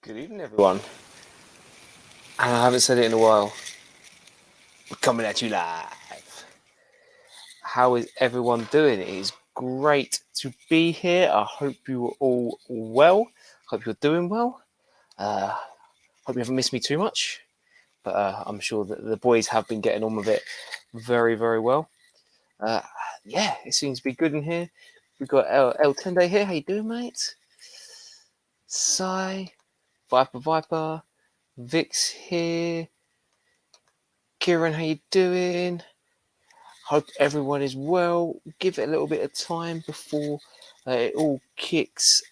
Good evening, everyone. And I haven't said it in a while. We're coming at you live. How is everyone doing? It is great to be here. I hope you are all well. Hope you're doing well. Hope you haven't missed me too much. But I'm sure that the boys have been getting on with it very, very well. Yeah, it seems to be good in here. We've got El Tende here. How you doing, mate? Sai, Viper, Vix here. Kieran, how you doing? Hope everyone is well. Give it a little bit of time before it all kicks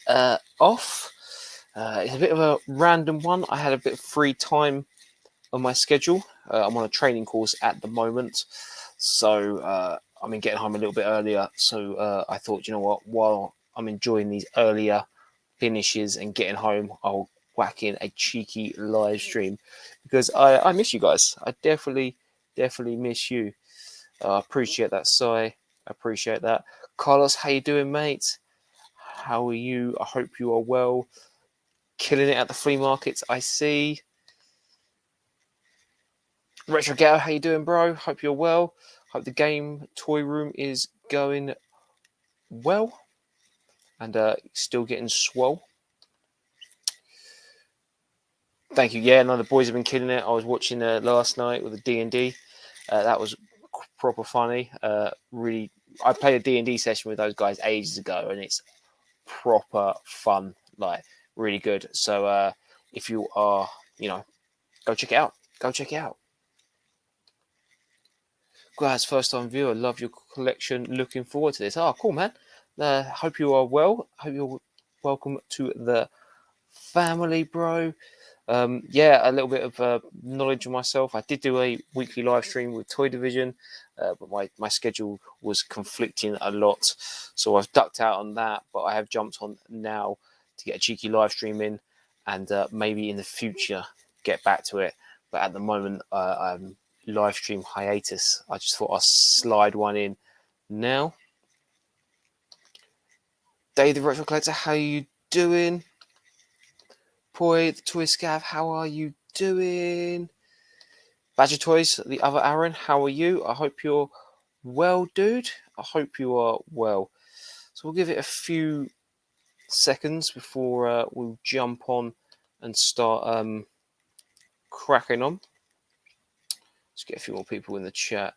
off. It's a bit of a random one. I had a bit of free time on my schedule. I'm on a training course at the moment, so I'm getting home a little bit earlier. So I thought, you know what, while I'm enjoying these earlier finishes and getting home, I'll whack in a cheeky live stream because I miss you guys. I definitely miss you. I appreciate that, Sai. Appreciate that. Carlos, how you doing, mate? How are you? I hope you are well. Killing it at the flea markets, I see. Retro Gal, how you doing, bro? Hope you're well. Hope the game toy room is going well and still getting swole. Thank you. Yeah, no, the boys have been killing it. I was watching last night with the D&D. That was proper funny. Really, I played a D&D session with those guys ages ago, and it's proper fun, like really good. So if you are, go check it out. Go check it out. Guys, first time viewer, love your collection. Looking forward to this. Oh, cool, man. Hope you are well. Hope you're welcome to the family, bro. Yeah, a little bit of knowledge of myself. I did do a weekly live stream with Toy Division, but my schedule was conflicting a lot. So I've ducked out on that, but I have jumped on now to get a cheeky live stream in and maybe in the future get back to it. But at the moment, I'm live stream hiatus. I just thought I'd slide one in now. Dave the Retro Collector, how are you doing? Poi, the Toy Scav, how are you doing? Badger Toys, the other Aaron, how are you? I hope you're well, dude. I hope you are well. So we'll give it a few seconds before we'll jump on and start cracking on. Let's get a few more people in the chat.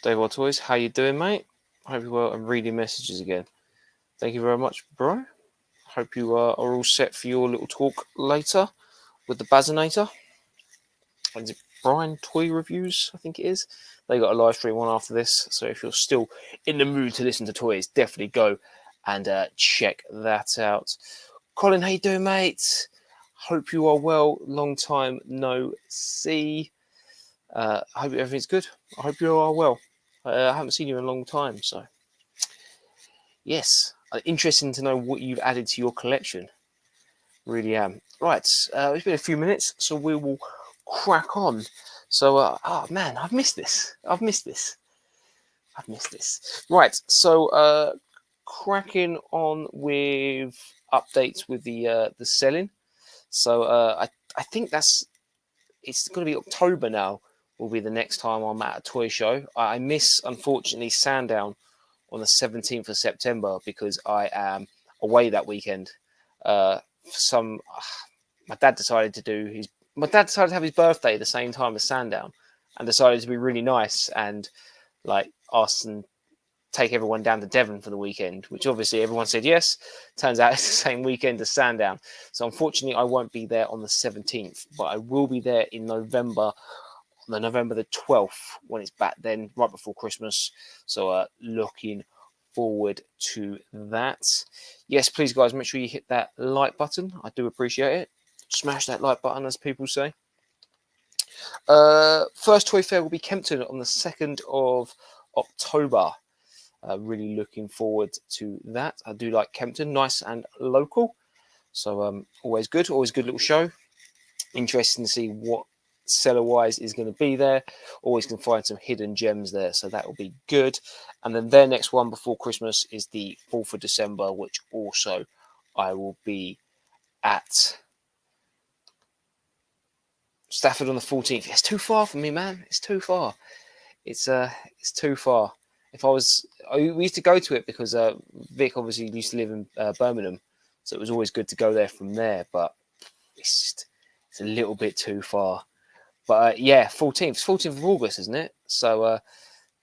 Dave Wild Toys, how you doing, mate? I hope you're well. I'm reading messages again. Thank you very much, bro. Hope you are all set for your little talk later with the Bazinator. Is it Brian Toy Reviews? I think it is. They got a live stream one after this. So if you're still in the mood to listen to toys, definitely go and check that out. Colin, how you doing, mate? Hope you are well. Long time no see. I hope everything's good. I hope you are well. I haven't seen you in a long time, so yes, interesting to know what you've added to your collection. Really am. Right, it's been a few minutes, so we will crack on. So, oh man, I've missed this. Right, so cracking on with updates with the selling. So I think it's going to be October now. Will be the next time I'm at a toy show. I miss, unfortunately, Sandown on the 17th of September because I am away that weekend. My dad decided to have his birthday at the same time as Sandown, and decided to be really nice and like ask and take everyone down to Devon for the weekend, which obviously everyone said yes. Turns out it's the same weekend as Sandown. So unfortunately, I won't be there on the 17th, but I will be there in November, on November the 12th, when it's back then, right before Christmas. So looking forward to that. Yes, please, guys, make sure you hit that like button. I do appreciate it. Smash that like button, as people say. First toy fair will be Kempton on the 2nd of October. Really looking forward to that. I do like Kempton, nice and local. So always good little show. Interesting to see what seller wise is going to be there. Always can find some hidden gems there, so that will be good. And then their next one before Christmas is the 4th of December, which also I will be at Stafford on the 14th. It's too far for me, man. It's too far. It's too far. We used to go to it because Vic obviously used to live in Birmingham, so it was always good to go there from there. But it's a little bit too far. But yeah, 14th. It's 14th of August, isn't it? So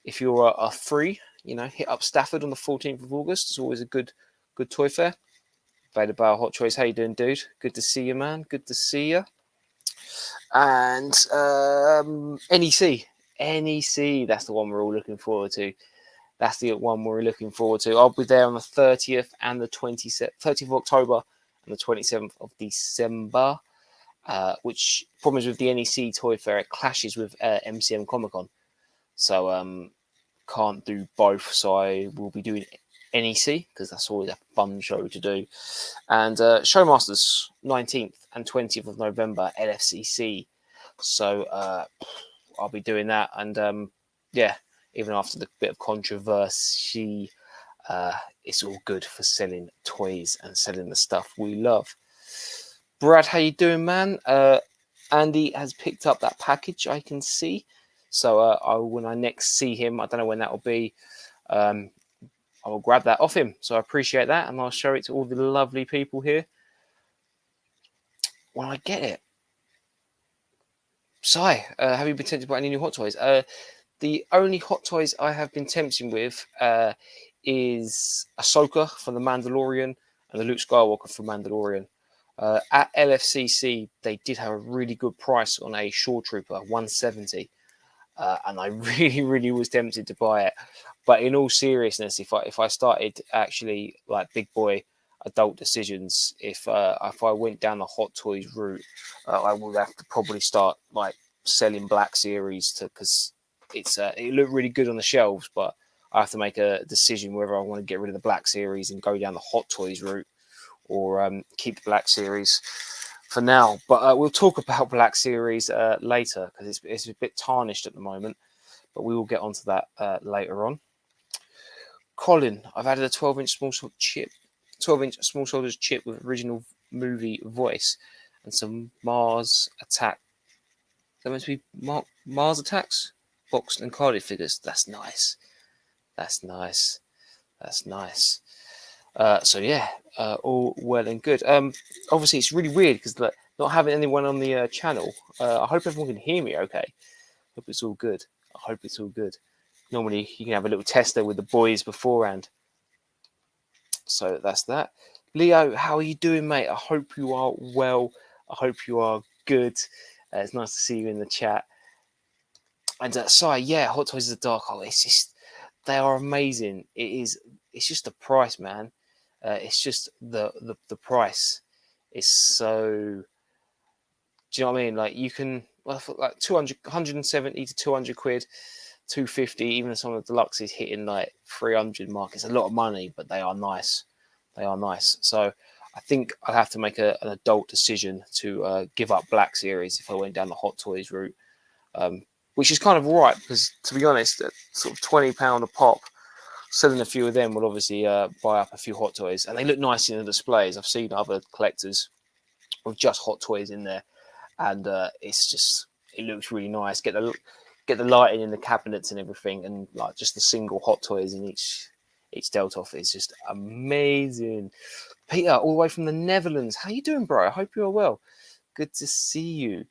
if you're free, hit up Stafford on the 14th of August. It's always a good toy fair. Available Hot Choice. How you doing, dude? Good to see you, man. Good to see you. And NEC. NEC, that's the one we're all looking forward to. That's the one we're looking forward to. I'll be there on the 30th and the 30th of October and the 27th of December. Which problem is with the NEC Toy Fair, it clashes with MCM Comic Con. So can't do both. So I will be doing NEC because that's always a fun show to do. And Showmasters, 19th and 20th of November, LFCC. So I'll be doing that. And yeah, even after the bit of controversy, it's all good for selling toys and selling the stuff we love. Brad, how you doing, man? Andy has picked up that package, I can see. So when I next see him, I don't know when that will be, I will grab that off him. So I appreciate that, and I'll show it to all the lovely people here when I get it. Sai, have you been tempted by any new Hot Toys? The only Hot Toys I have been tempted with is Ahsoka from The Mandalorian and the Luke Skywalker from Mandalorian. At LFCC, they did have a really good price on a Shore Trooper, 170, and I really was tempted to buy it. But in all seriousness, if I started actually like big boy adult decisions, if I went down the Hot Toys route, I would have to probably start like selling Black Series because it looked really good on the shelves, but I have to make a decision whether I want to get rid of the Black Series and go down the Hot Toys route, or keep the Black Series for now. But we'll talk about Black Series later because it's a bit tarnished at the moment, but we will get onto that later on. Colin, I've added a 12-inch small soldiers chip with original movie voice and some Mars Attack. That meant to be Mars Attacks boxed and carded figures. That's nice. That's nice. That's nice. So yeah, all well and good. Obviously, it's really weird because not having anyone on the channel. I hope everyone can hear me okay. Hope it's all good. I hope it's all good. Normally, you can have a little tester with the boys beforehand. So that's that. Leo, how are you doing, mate? I hope you are well. I hope you are good. It's nice to see you in the chat. And Sai, yeah, Hot Toys of the Dark Hole. It's just, they are amazing. It's just the price, man. It's just the price. It's so. Do you know what I mean? Like you can, well, for like 200, 170 to 200 quid, 250. Even some of the deluxes hitting like 300 mark. It's a lot of money, but they are nice. They are nice. So I think I'll have to make an adult decision to give up Black Series if I went down the Hot Toys route, which is kind of right because, to be honest, at sort of £20 a pop, selling a few of them will obviously buy up a few Hot Toys, and they look nice in the displays. I've seen other collectors with just Hot Toys in there, and it looks really nice. Get the lighting in the cabinets and everything, and like just the single Hot Toys in each Deltoff is just amazing. Peter, all the way from the Netherlands, how you doing, bro? I hope you're well. Good to see you.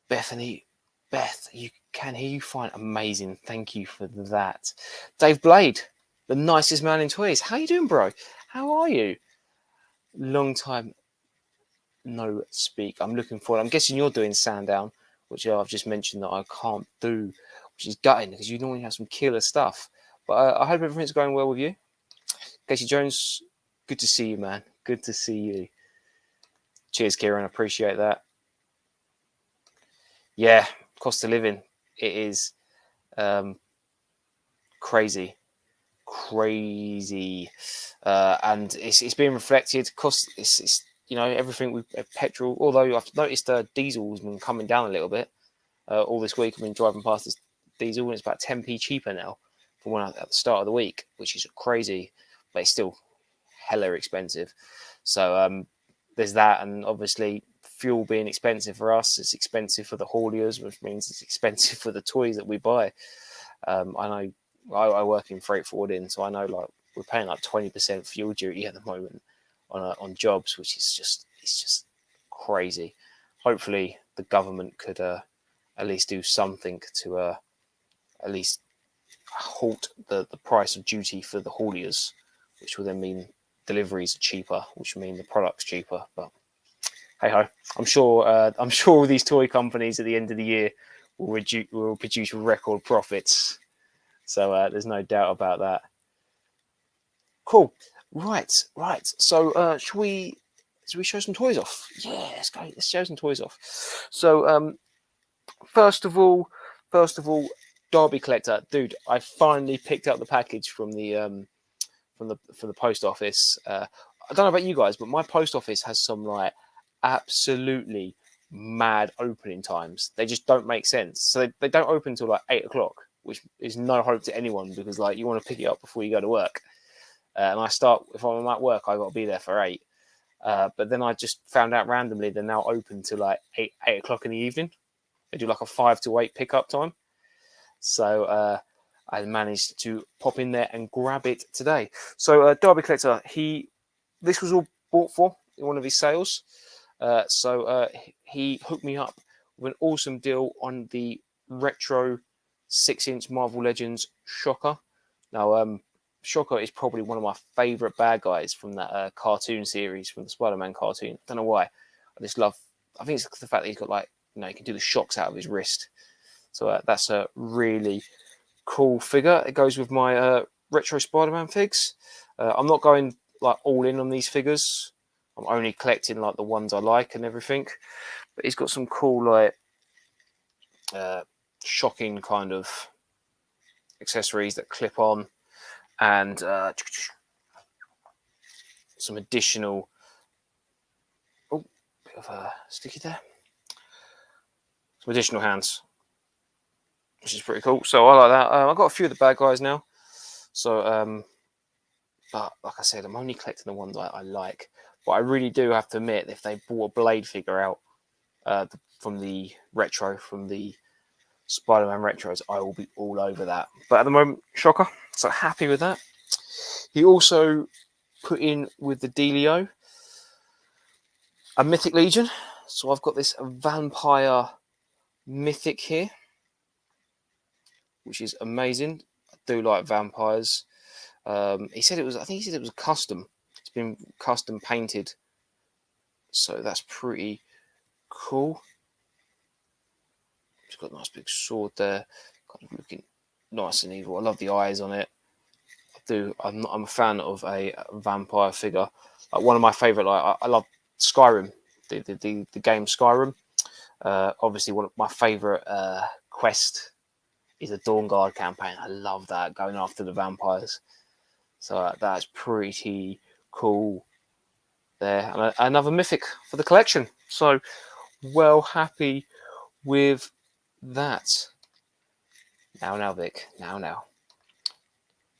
Bethany, Beth, you can hear you fine. Amazing. Thank you for that. Dave Blade, the nicest man in toys. How you doing, bro? How are you? Long time no speak. I'm looking forward. I'm guessing you're doing Sandown, which I've just mentioned that I can't do, which is gutting because you normally have some killer stuff. But I hope everything's going well with you. Casey Jones, good to see you, man. Good to see you. Cheers, Kieran. I appreciate that. Yeah, cost of living. It is crazy. And it's being reflected. Cost. It's you know, everything with petrol. Although I've noticed diesel's been coming down a little bit all this week. I've been driving past this diesel, and it's about 10p cheaper now from when at the start of the week, which is crazy, but it's still hella expensive. So there's that, and obviously fuel being expensive for us, it's expensive for the hauliers, which means it's expensive for the toys that we buy. I know I work in freight forwarding, so I know like we're paying like 20% fuel duty at the moment on jobs, which is just crazy. Hopefully, the government could at least do something to at least halt the price of duty for the hauliers, which will then mean deliveries are cheaper, which will mean the product's cheaper. But hey ho, I'm sure all these toy companies at the end of the year will produce record profits. So there's no doubt about that. Cool. Right. So should we show some toys off? Yeah, let's go. Let's show some toys off. So first of all, Derby Collector, dude. I finally picked up the package from the post office. I don't know about you guys, but my post office has some like absolutely mad opening times. They just don't make sense. So they don't open until like 8 o'clock, which is no hope to anyone because like you want to pick it up before you go to work. And I start, if I'm at work, I got to be there for 8. But then I just found out randomly they're now open to like 8 o'clock in the evening. They do like a 5 to 8 pickup time. So I managed to pop in there and grab it today. So Derby Collector, this was all bought for in one of his sales. So he hooked me up with an awesome deal on the retro 6-inch Marvel Legends Shocker. Now, Shocker is probably one of my favourite bad guys from that cartoon series, from the Spider-Man cartoon. I don't know why. I think it's the fact that he's got like, you know, he can do the shocks out of his wrist. So that's a really cool figure. It goes with my retro Spider-Man figs. I'm not going like all in on these figures. I'm only collecting like the ones I like and everything. But he's got some cool like shocking kind of accessories that clip on, and some additional bit of a sticky there. Some additional hands, which is pretty cool. So I like that. I've got a few of the bad guys now. So but like I said, I'm only collecting the ones I like. But I really do have to admit, if they brought a Blade figure out from the Spider-Man retros, I will be all over that. But at the moment, Shocker, so happy with that. He also put in with the Delio a Mythic Legion. So I've got this Vampire Mythic here, which is amazing. I do like vampires. He said it was, I think he said it was a custom. It's been custom painted. So that's pretty cool. It's got a nice big sword there, kind of looking nice and evil. I love the eyes on it. I'm a fan of a vampire figure. Like one of my favorite, like I love Skyrim, the game Skyrim. Obviously, one of my favorite quest is the Dawnguard campaign. I love that, going after the vampires. So that's pretty cool there. And another mythic for the collection. So well happy with that. Now, Vic. Now.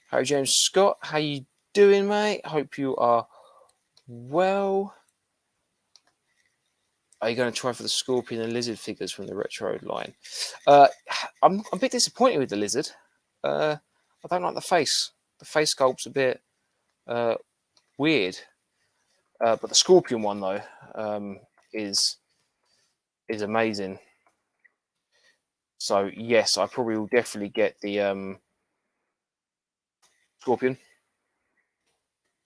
Harry James Scott, how you doing, mate? Hope you are well. Are you going to try for the Scorpion and Lizard figures from the retro line? I'm a bit disappointed with the Lizard. I don't like the face. The face sculpt's a bit weird. But the Scorpion one, though, is amazing. So, yes, I probably will definitely get the Scorpion.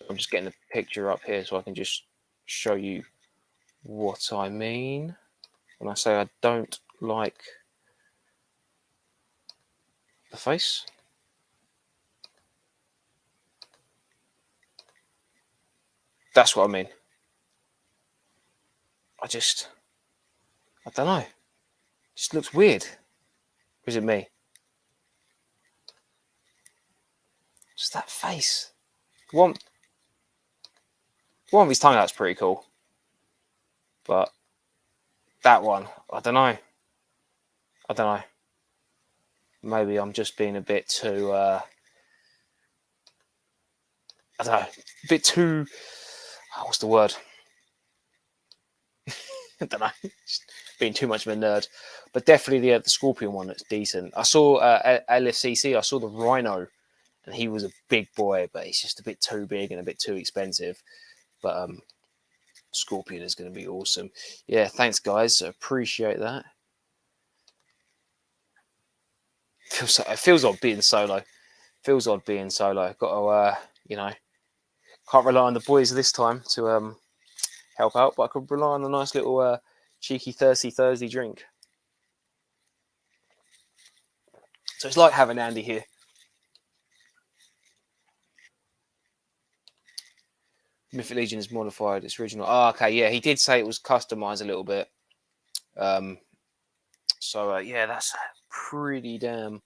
I'm just getting the picture up here so I can just show you what I mean when I say I don't like the face. That's what I mean. I don't know. It just looks weird. Or is it me? Just that face. One of his tongue out's pretty cool. But that one, I don't know. Maybe I'm just being a bit too. I don't know. A bit too. What's the word? I don't know. Just being too much of a nerd. But definitely the Scorpion one that's decent. I saw LFCC. I saw the Rhino, and he was a big boy, but he's just a bit too big and a bit too expensive. But Scorpion is going to be awesome. Yeah, thanks guys. I appreciate that. It feels odd being solo. Got to can't rely on the boys this time to help out, but I could rely on a nice little cheeky thirsty Thursday drink. So it's like having Andy here. Mythic Legion is modified. It's original. Oh, okay, yeah, he did say it was customized a little bit. Yeah, that's pretty damn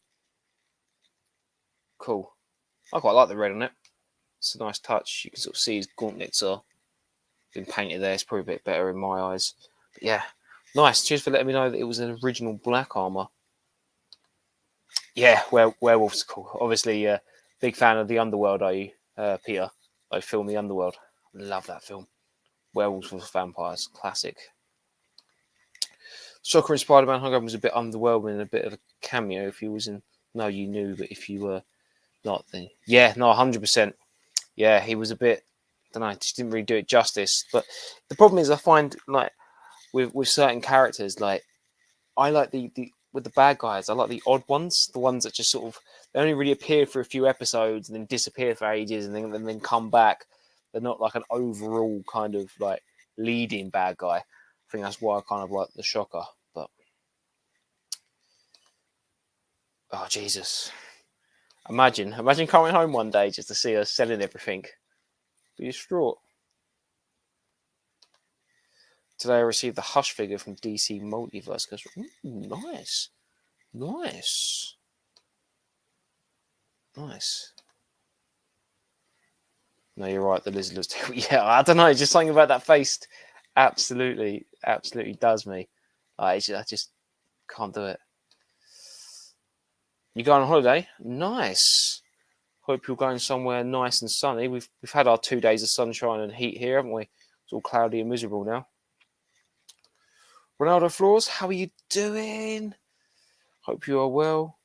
cool. I quite like the red on it. It's a nice touch. You can sort of see his gauntlets are been painted there. It's probably a bit better in my eyes. But yeah, nice. Cheers for letting me know that it was an original black armor. Yeah, werewolves are cool. Obviously, big fan of the Underworld, are you, Peter? I film The Underworld. Love that film. Werewolves vs Vampires, classic. Shocker and Spider-Man Hung was a bit underwhelming, a bit of a cameo. If he was in, no, you knew, but if you were not, then yeah, no, 100%. Yeah, he was a bit. I don't know, just didn't really do it justice. But the problem is, I find like with certain characters, like I like the with the bad guys, I like the odd ones, the ones that just sort of they only really appear for a few episodes and then disappear for ages and then come back. They're not like an overall kind of like leading bad guy. I think that's why I kind of like the Shocker. But oh Jesus, imagine coming home one day just to see us selling everything. Be distraught. Today I received the Hush figure from DC Multiverse. Nice. No, you're right. The lizard looks. Yeah, I don't know. Just something about that face, absolutely does me. I just can't do it. You going on holiday? Nice. Hope you're going somewhere nice and sunny. We've had our 2 days of sunshine and heat here, haven't we? It's all cloudy and miserable now. Ronaldo Floors, how are you doing? Hope you are well.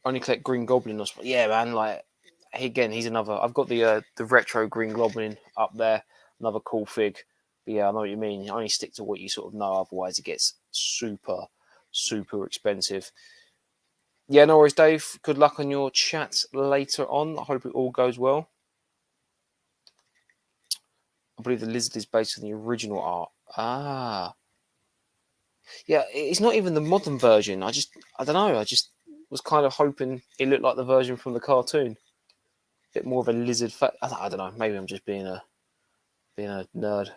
Only collect Green Goblin. Yeah, man. Like again, he's another. I've got the retro Green Goblin up there. Another cool fig. But yeah, I know what you mean. You only stick to what you sort of know. Otherwise, it gets super expensive. Yeah, no worries, Dave. Good luck on your chat later on. I hope it all goes well. I believe the lizard is based on the original art. Ah. Yeah, it's not even the modern version. I don't know. I just was kind of hoping it looked like the version from the cartoon. A bit more of a lizard face. I don't know. Maybe I'm just being a nerd,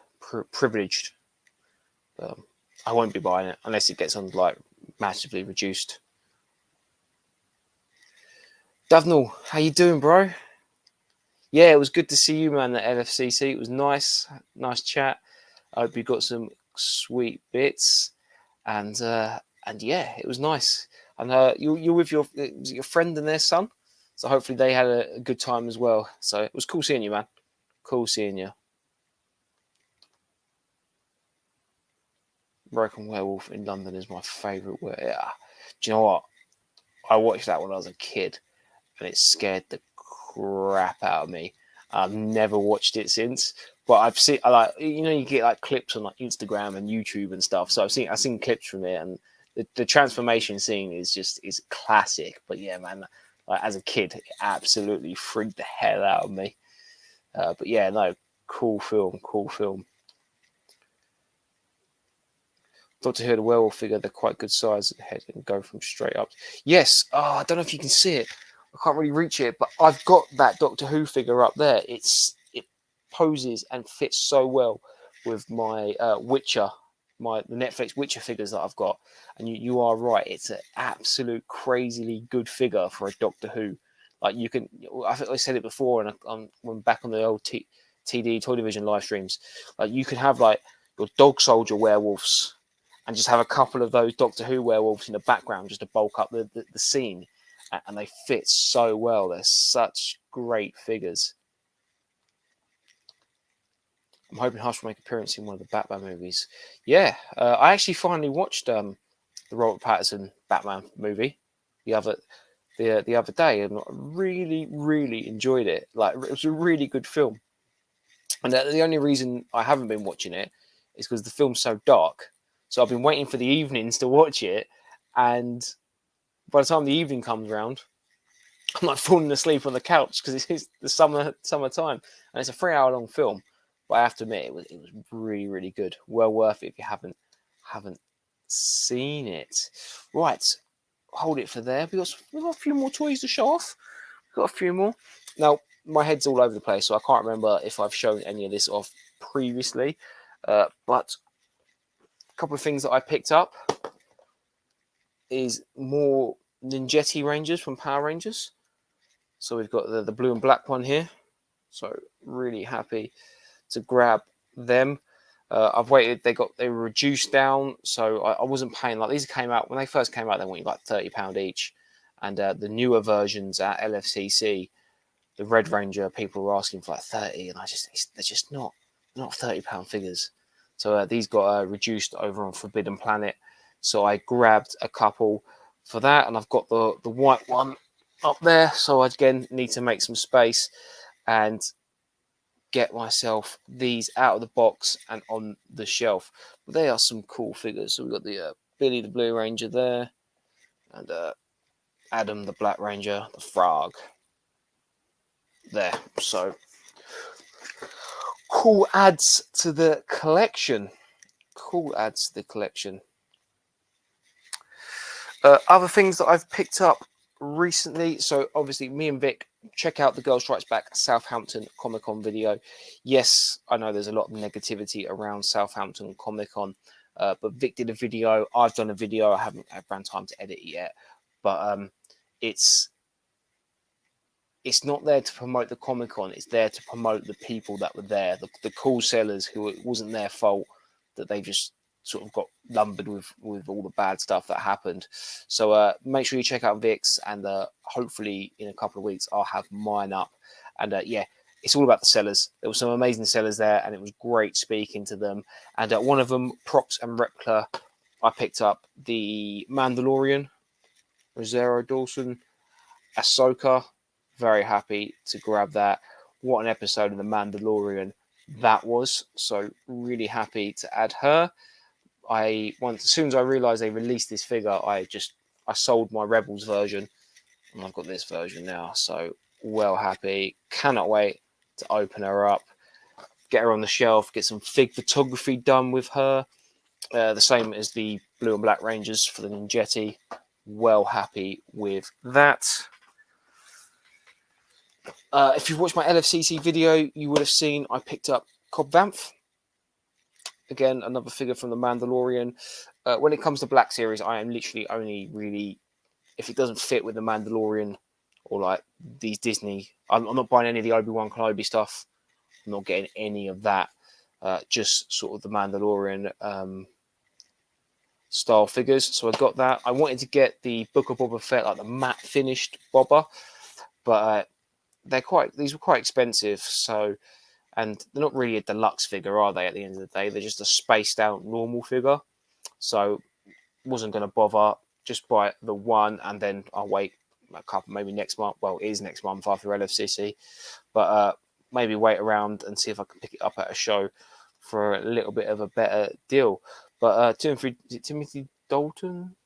privileged. I won't be buying it unless it gets on like massively reduced. Davnell, how you doing, bro? Yeah, it was good to see you, man, at LFCC. It was nice chat. I hope you got some sweet bits, and yeah, it was nice. And you're with your friend and their son, so hopefully they had a good time as well. So it was cool seeing you, man. Cool seeing you. Broken Werewolf in London is my favourite word. Yeah. Do you know what? I watched that when I was a kid, and it scared the crap out of me. I've never watched it since, but I've seen you get like clips on like Instagram and YouTube and stuff. So I've seen clips from it, and the transformation scene is classic. But yeah, man, like, as a kid, it absolutely freaked the hell out of me. But yeah, no, cool film. Doctor Who, the werewolf figure, they're quite good size at the head and go from straight up. Yes. Oh, I don't know if you can see it. I can't really reach it, but I've got that Doctor Who figure up there. It poses and fits so well with my Witcher, the Netflix Witcher figures that I've got. And you are right. It's an absolute crazily good figure for a Doctor Who. Like you can, I think I said it before, and when back on the old TD Toy Division live streams. Like you could have like your dog soldier werewolves, and just have a couple of those Doctor Who werewolves in the background just to bulk up the scene, and they fit so well. They're such great figures. I'm hoping Hush will make an appearance in one of the Batman movies. Yeah, I actually finally watched the Robert Pattinson Batman movie the other day, and I really enjoyed it. Like, it was a really good film. And the only reason I haven't been watching it is because the film's so dark. So I've been waiting for the evenings to watch it, and by the time the evening comes around, I'm like falling asleep on the couch because it's the summertime, and it's a 3 hour long film. But I have to admit, it was really good. Well worth it if you haven't seen it. Right, hold it for there. We've got a few more toys to show off. We've got a few more. Now, my head's all over the place, so I can't remember if I've shown any of this off previously. But a couple of things that I picked up is more Ninjetti Rangers from Power Rangers. So we've got the blue and black one here. So really happy to grab them. I've waited. They were reduced down, so I wasn't paying. Like, these came out when they first came out. They wanted like £30 each, and the newer versions at LFCC, the Red Ranger, people were asking for like 30, and they're just not £30 figures. So these got reduced over on Forbidden Planet. So I grabbed a couple for that, and I've got the white one up there. So I again need to make some space and get myself these out of the box and on the shelf. But they are some cool figures. So we've got the Billy the Blue Ranger there, and Adam the Black Ranger, the Frog there. So cool adds to the collection. Other things that I've picked up recently. So obviously, me and Vic, check out the Girl Strikes Back Southampton Comic Con video. Yes, I know there's a lot of negativity around Southampton Comic Con, but Vic did a video. I've done a video. I haven't had time to edit it yet, but it's not there to promote the Comic Con. It's there to promote the people that were there, the cool sellers who it wasn't their fault that they just sort of got lumbered with all the bad stuff that happened. So make sure you check out Vic's, and hopefully in a couple of weeks I'll have mine up. And yeah, it's all about the sellers. There were some amazing sellers there, and it was great speaking to them. And one of them, Props and Replica, I picked up the Mandalorian, Rosario Dawson, Ahsoka. Very happy to grab that. What an episode of The Mandalorian that was. So really happy to add her. As soon as I realised they released this figure, I sold my Rebels version, and I've got this version now. So well happy. Cannot wait to open her up, get her on the shelf, get some fig photography done with her. The same as the Blue and Black Rangers for the Ninjetti. Well happy with that. If you've watched my LFCC video, you would have seen I picked up Cobb Vanth. Again, another figure from the Mandalorian. When it comes to Black Series, I am literally only really, if it doesn't fit with the Mandalorian or like these Disney, I'm not buying any of the Obi-Wan Kenobi stuff. I'm not getting any of that. Just sort of the Mandalorian style figures. So I got that. I wanted to get the Book of Boba Fett, like the matte finished Boba, but these were quite expensive. So, and they're not really a deluxe figure, are they? At the end of the day, they're just a spaced out normal figure. So wasn't going to bother. Just buy the one, and then I'll wait a couple, maybe next month. Well, it is next month after LFCC, but maybe wait around and see if I can pick it up at a show for a little bit of a better deal. But Timothy Dalton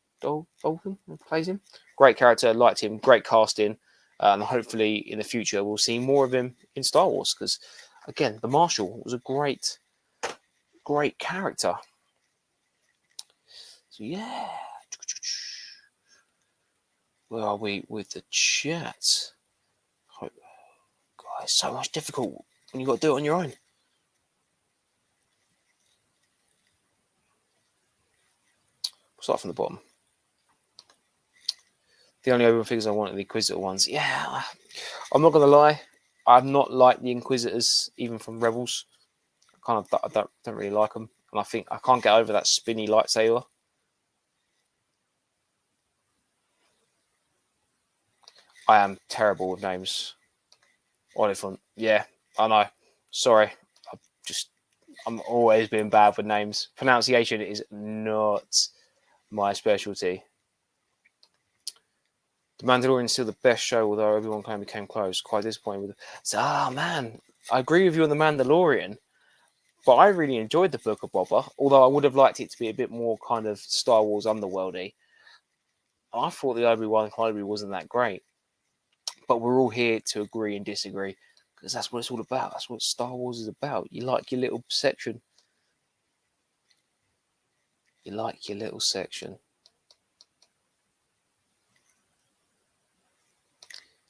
plays him. Great character, liked him. Great casting, and hopefully in the future we'll see more of him in Star Wars, because again, the Marshal was a great character. So yeah, where are we with the chat? God, it's so much difficult when you've got to do it on your own. We'll start from the bottom. The only open figures I want are the Inquisitor ones. Yeah, I'm not going to lie. I've not liked the Inquisitors, even from Rebels. I don't really like them, and I think I can't get over that spinny lightsaber. I am terrible with names. Oliphant, yeah, I know. Sorry, I'm always being bad with names. Pronunciation is not my specialty. The Mandalorian is still the best show, although everyone kind of became close. Quite disappointed with it. So, man, I agree with you on the Mandalorian, but I really enjoyed the Book of Boba. Although I would have liked it to be a bit more kind of Star Wars underworldy. I thought the Obi-Wan Kenobi wasn't that great, but we're all here to agree and disagree because that's what it's all about. That's what Star Wars is about. You like your little section. You like your little section.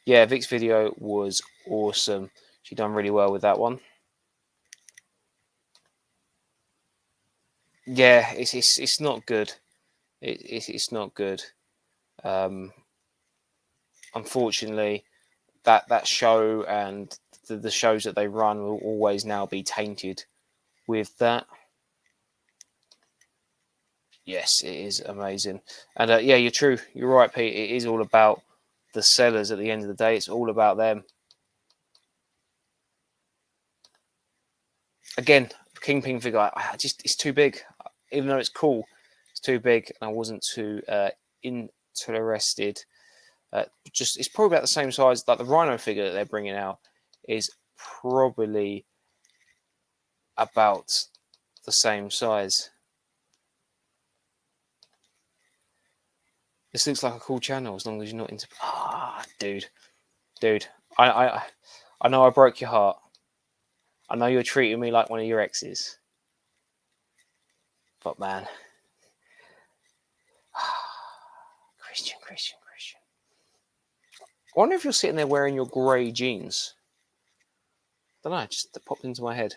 Yeah, Vic's video was awesome. She done really well with that one. Yeah, it's not good. It's not good. Unfortunately, that show and the shows that they run will always now be tainted with that. Yes, it is amazing. And yeah, you're true. You're right, Pete. It is all about the sellers at the end of the day. It's all about them. Again, Kingpin figure, it's too big. Even though it's cool, it's too big, and I wasn't too interested. Just it's probably about the same size. Like the Rhino figure that they're bringing out is probably about the same size. This looks like a cool channel as long as you're not into. Dude, I know I broke your heart. I know you're treating me like one of your exes, but man, Christian. I wonder if you're sitting there wearing your grey jeans. I don't know, just that popped into my head.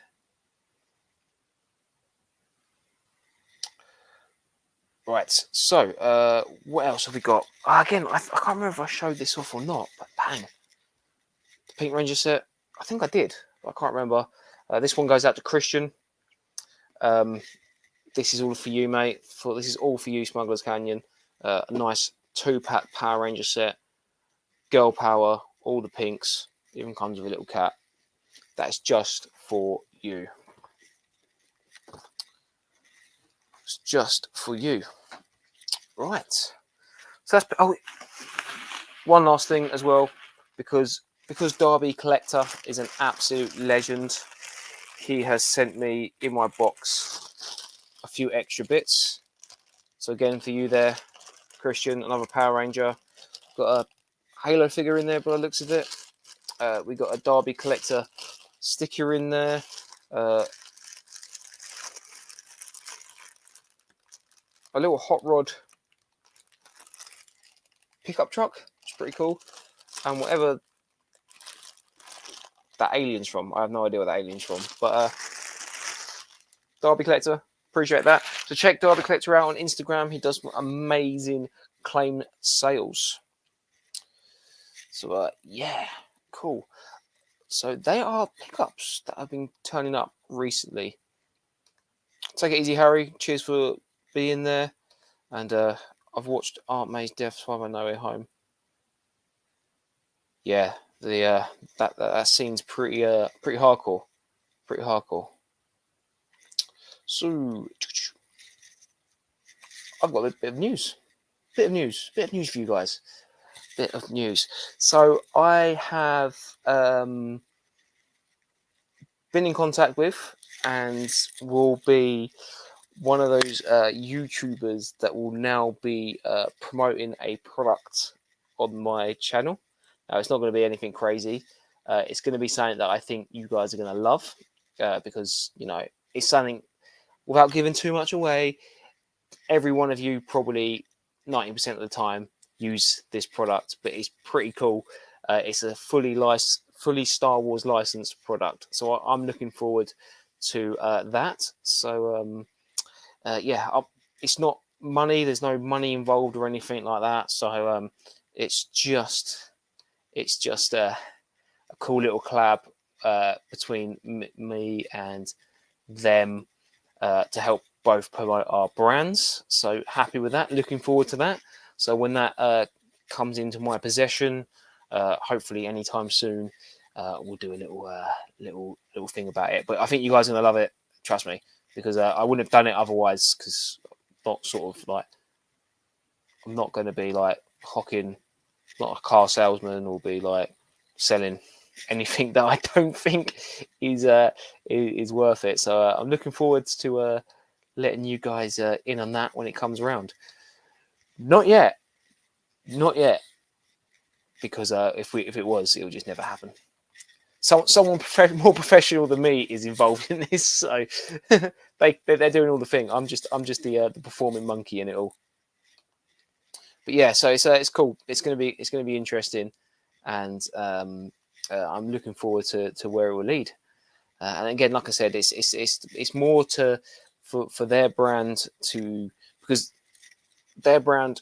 Right, so what else have we got? Again, I can't remember if I showed this off or not, but bang. The Pink Ranger set, I think I did, but I can't remember. This one goes out to Christian. This is all for you, mate. This is all for you, Smuggler's Canyon. A nice 2-pack Power Ranger set. Girl power, all the pinks. Even comes with a little cat. That's just for you. It's just for you. Right. So that's one last thing as well, because Derby Collector is an absolute legend. He has sent me in my box a few extra bits. So again, for you there, Christian, another Power Ranger. Got a Halo figure in there by the looks of it. We got a Derby Collector sticker in there. A little hot rod pickup truck, which is pretty cool. And whatever that alien's from, I have no idea what that alien's from. But Derby Collector, appreciate that. So check Derby Collector out on Instagram. He does amazing claim sales. So yeah, cool. So they are pickups that have been turning up recently. Take it easy, Harry. Cheers for being there. And I've watched Aunt May's Death Swim on No Way Home. Yeah, the that scene's pretty hardcore. Pretty hardcore. So I've got a bit of news. Bit of news for you guys. Bit of news. So I have been in contact with and will be one of those YouTubers that will now be promoting a product on my channel. Now, it's not going to be anything crazy. It's going to be something that I think you guys are going to love because, you know, it's something, without giving too much away, every one of you probably 90% of the time use this product, but it's pretty cool. It's a fully Star Wars licensed product. So I'm looking forward to that. So, yeah, it's not money. There's no money involved or anything like that. So it's just a cool little collab between me and them to help both promote our brands. So happy with that. Looking forward to that. So when that comes into my possession, hopefully anytime soon, we'll do a little thing about it. But I think you guys are gonna love it. Trust me, because I wouldn't have done it otherwise. Because not sort of like I'm not going to be like hocking, not a car salesman, or be like selling anything that I don't think is worth it. So I'm looking forward to letting you guys in on that when it comes around. Not yet, because if it was, it would just never happen. Someone more professional than me is involved in this, so they're doing all the thing. I'm just the performing monkey in it all. But yeah, so it's cool. It's gonna be interesting, and I'm looking forward to where it will lead. And again, like I said, it's more for their brand to, because their brand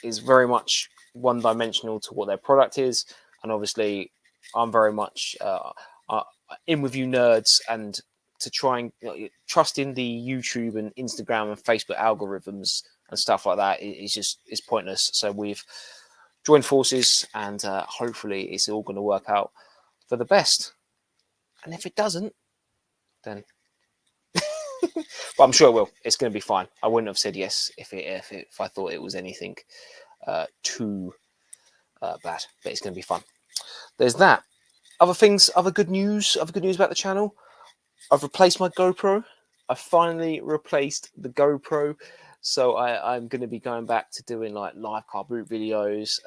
is very much one dimensional to what their product is, and obviously I'm very much in with you nerds, and to try and trust in the YouTube and Instagram and Facebook algorithms and stuff like that is pointless. So we've joined forces, and hopefully it's all going to work out for the best. And if it doesn't, then but I'm sure it will. It's going to be fine. I wouldn't have said yes if I thought it was anything too bad. But it's going to be fun. There's that. Other good news about the channel. I've replaced my GoPro. I finally replaced the GoPro. So I'm going to be going back to doing like live car boot videos,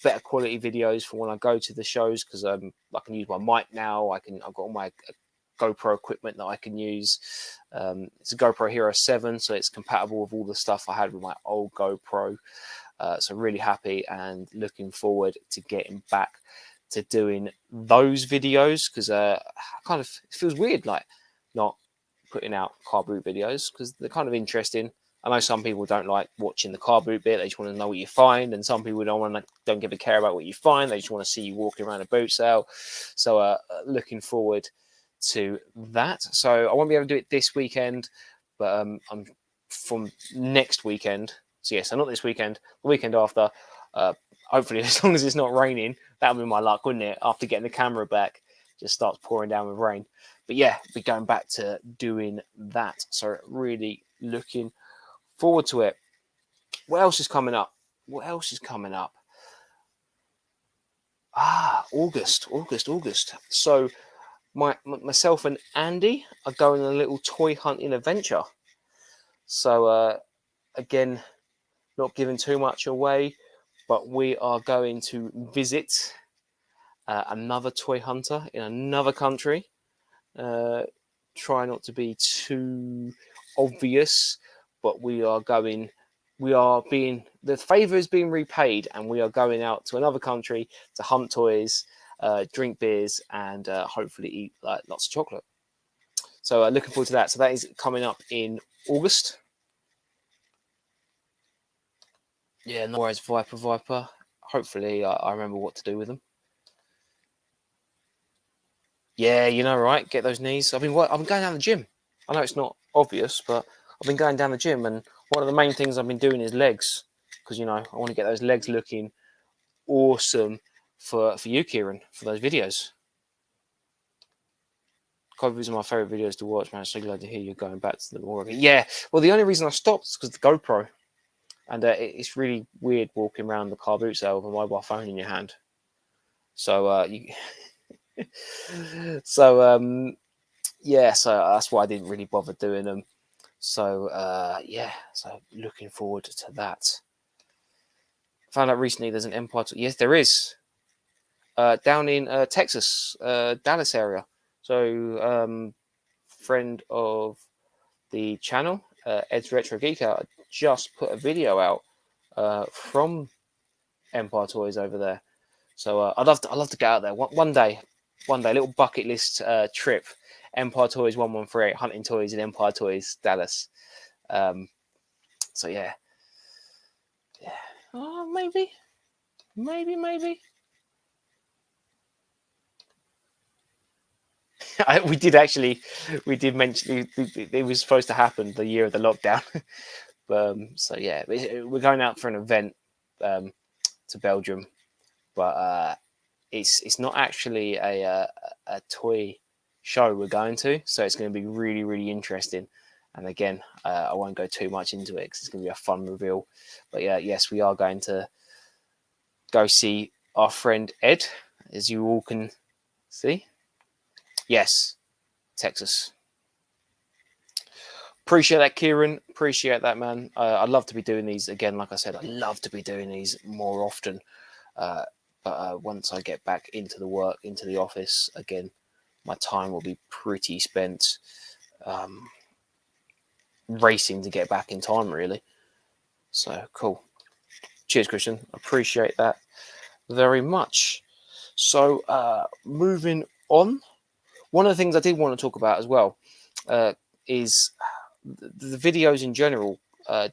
better quality videos for when I go to the shows, because I can use my mic now. I've got all my GoPro equipment that I can use. It's a GoPro Hero 7, so it's compatible with all the stuff I had with my old GoPro. So really happy and looking forward to getting back to doing those videos, because kind of it feels weird like not putting out car boot videos, because they're kind of interesting. I know some people don't like watching the car boot bit; they just want to know what you find, and some people don't give a care about what you find. They just want to see you walking around a boot sale. So looking forward to that. So I won't be able to do it this weekend, but I'm from next weekend. So yes, not this weekend, the weekend after. Hopefully, as long as it's not raining, that would be my luck, wouldn't it? After getting the camera back, just starts pouring down with rain. But yeah, be going back to doing that. So really looking forward to it. What else is coming up? August. So myself and Andy are going on a little toy hunting adventure. So again, not giving too much away, but we are going to visit another toy hunter in another country. Try not to be too obvious, but the favor is being repaid, and we are going out to another country to hunt toys, drink beers, and hopefully eat lots of chocolate. So looking forward to that. So that is coming up in August. Yeah, no worries, Viper. Hopefully I remember what to do with them. Yeah, right? Get those knees. I've been going down the gym. I know it's not obvious, but I've been going down the gym, and one of the main things I've been doing is legs, because I want to get those legs looking awesome for you, Kieran, for those videos. These are my favorite videos to watch, man. I'm so glad to hear you're going back to them already. Yeah, well, the only reason I stopped is because the GoPro, and it's really weird walking around the car boot sale with a mobile phone in your hand. So yeah, so that's why I didn't really bother doing them. So yeah, so looking forward to that. Found out recently there's an Empire. Yes, there is. Down in Texas, Dallas area. So friend of the channel, Ed's Retro Geek Out, just put a video out from Empire Toys over there. So I'd love to get out there one day, little bucket list trip. Empire Toys 1138, hunting toys in Empire Toys, Dallas. So yeah. Oh, maybe. we did mention it was supposed to happen the year of the lockdown. So yeah, we're going out for an event to Belgium, but it's not actually a toy show we're going to, so it's going to be really, really interesting. And again, I won't go too much into it because it's going to be a fun reveal. But yeah, yes, we are going to go see our friend Ed, as you all can see. Yes, Texas. Appreciate that, Kieran. Appreciate that, man. I'd love to be doing these again. Like I said, I'd love to be doing these more often. But once I get back into the office again, my time will be pretty spent racing to get back in time, really. So cool. Cheers, Christian. Appreciate that very much. So moving on, one of the things I did want to talk about as well is the videos in general.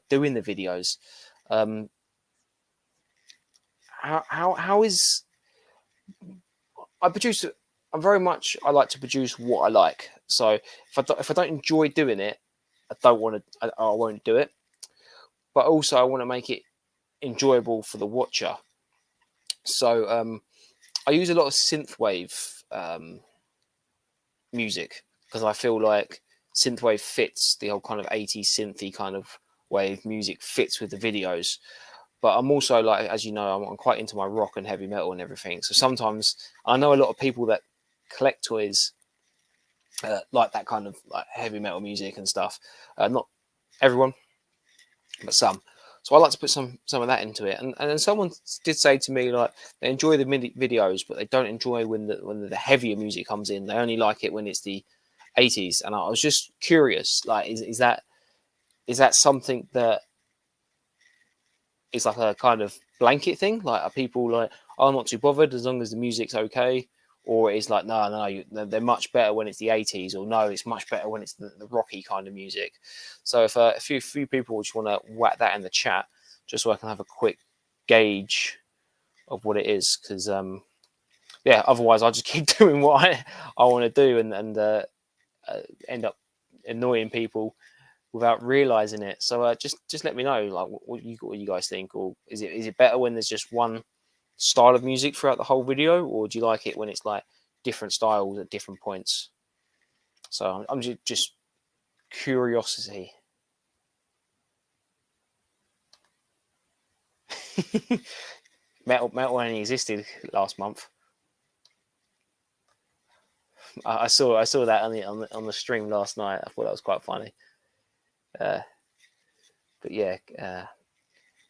Doing the videos. How is I produce? I like to produce what I like. So if I don't enjoy doing it, I won't do it. But also, I want to make it enjoyable for the watcher. So I use a lot of synthwave music because I feel like synthwave fits the whole kind of 80s synthy kind of wave music fits with the videos. But I'm also, like, as you know, I'm quite into my rock and heavy metal and everything. So sometimes I know a lot of people that collect toys like that kind of like heavy metal music and stuff. Not everyone, but some. So I like to put some of that into it. And then someone did say to me, like, they enjoy the videos, but they don't enjoy when the heavier music comes in. They only like it when it's the 80s. And I was just curious, like, is that something that is like a kind of blanket thing? Like, are people like, oh, I'm not too bothered as long as the music's okay? Or it's like, no, they're much better when it's the 80s, or no, it's much better when it's the rocky kind of music. So if a few people just want to whack that in the chat, just so I can have a quick gauge of what it is, because yeah, otherwise I'll just keep doing what I want to do and end up annoying people without realizing it. So just let me know, like, what you guys think, or is it better when there's just one style of music throughout the whole video, or do you like it when it's like different styles at different points? So I'm just curiosity. metal only existed last month. I saw that on the stream last night. I thought that was quite funny. But yeah,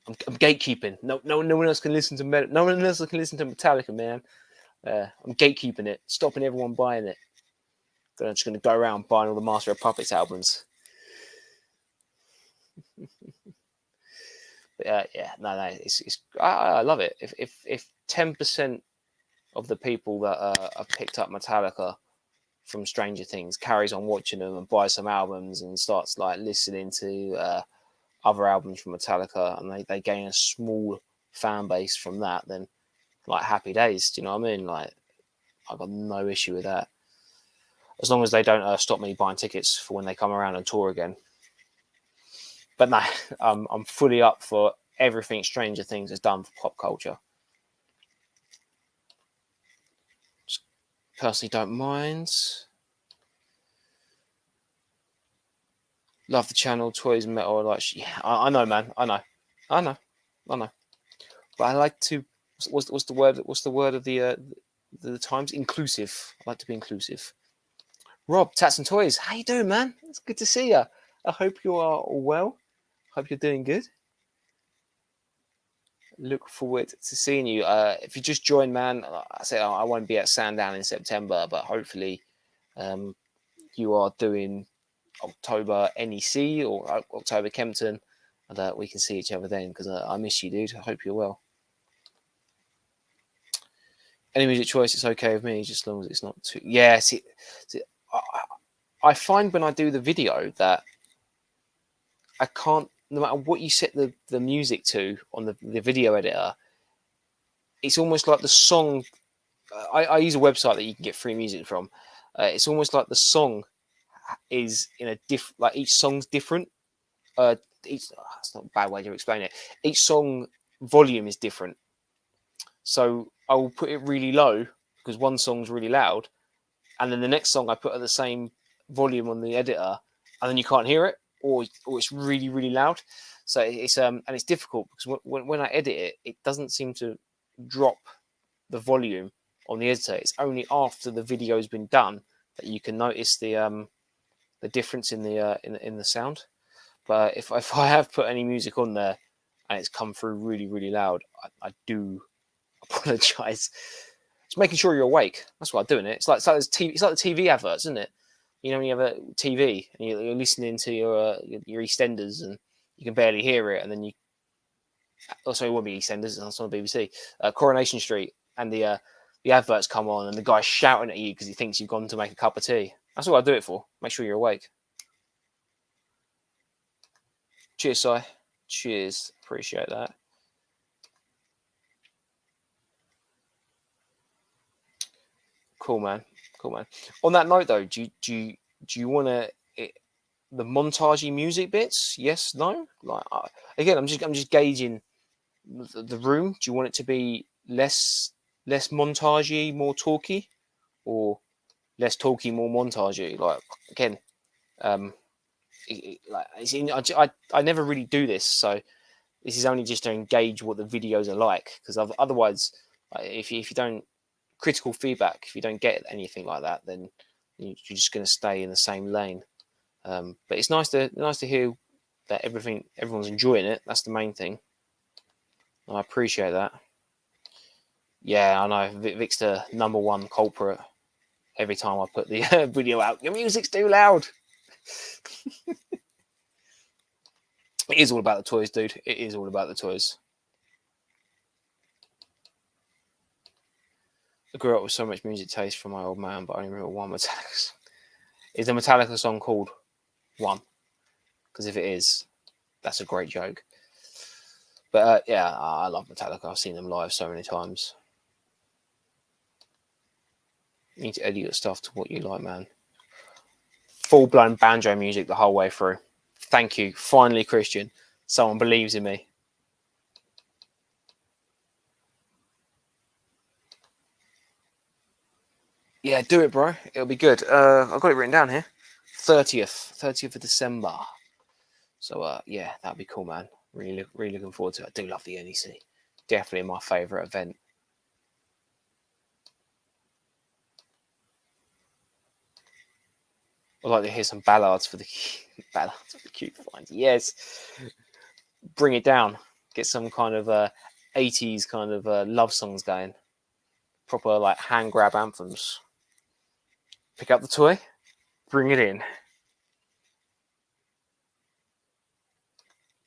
I'm gatekeeping. No one else can listen to metal. No one else can listen to Metallica, man. I'm gatekeeping it, stopping everyone buying it. Then I'm just going to go around buying all the Master of Puppets albums. Yeah, no, I love it. If 10% of the people that have picked up Metallica from Stranger Things carries on watching them and buys some albums and starts like listening to other albums from Metallica, and they gain a small fan base from that, then like happy days. Do you know what I mean? Like, I've got no issue with that, as long as they don't stop me buying tickets for when they come around and tour again. But no, I'm fully up for everything Stranger Things has done for pop culture. Just personally don't mind. Love the channel, toys and metal. Like, yeah, I know, man. I know. But I like to. What's the word? What's the word of the times? Inclusive. I like to be inclusive. Rob, Tats and Toys, how you doing, man? It's good to see you. I hope you are all well. Hope you're doing good. Look forward to seeing you. If you just joined, man, I say I won't be at Sandown in September, but hopefully you are doing October NEC or October Kempton, and we can see each other then, because I miss you, dude. I hope you're well. Any music choice, it's okay with me, just as long as it's not too... Yeah, see I find when I do the video that I can't, no matter what you set the music to on the video editor, it's almost like the song... I use a website that you can get free music from, It's almost like the song is in a like each song's different. That's not a bad way to explain it. Each song volume is different. So I will put it really low because one song's really loud, and then the next song I put at the same volume on the editor, and then you can't hear it, or it's really really loud. So it's and it's difficult because when I edit it, it doesn't seem to drop the volume on the editor. It's only after the video's been done that you can notice the difference in the sound. But if I have put any music on there and it's come through really really loud, I do apologize. It's making sure you're awake. That's why I'm doing it. It's like TV. It's like the TV adverts, isn't it? You know, when you have a TV and you're listening to your EastEnders and you can barely hear it, and then you also it won't be EastEnders. It's on the BBC, Coronation Street, and the adverts come on and the guy's shouting at you because he thinks you've gone to make a cup of tea. That's what I do it for. Make sure you're awake. Cheers, Si. Cheers. Appreciate that. Cool, man. Cool, man. On that note, though, do you want to the montagey music bits? Yes, no. Like again, I'm just gauging the room. Do you want it to be less montagey, more talky, or less talky, more montagey? Like again, I never really do this, so this is only just to engage what the videos are like. Because otherwise, if you don't critical feedback, if you don't get anything like that, then you're just going to stay in the same lane. But it's nice to hear that everyone's enjoying it. That's the main thing. I appreciate that. Yeah, I know Vic's the #1 culprit. Every time I put the video out, your music's too loud. It is all about the toys, dude. It is all about the toys. I grew up with so much music taste from my old man, but I only remember one Metallica song. Is the Metallica song called One? Because if it is, that's a great joke. But yeah, I love Metallica. I've seen them live so many times. You need to edit your stuff to what you like, man. Full-blown banjo music the whole way through. Thank you. Finally, Christian. Someone believes in me. Yeah, do it, bro. It'll be good. I've got it written down here. 30th of December. So yeah, that'd be cool, man. Really looking forward to it. I do love the NEC. Definitely my favourite event. I'd like to hear some ballads for the cute find. Yes, bring it down. Get some kind of 80s kind of love songs going. Proper like hand grab anthems. Pick up the toy, bring it in.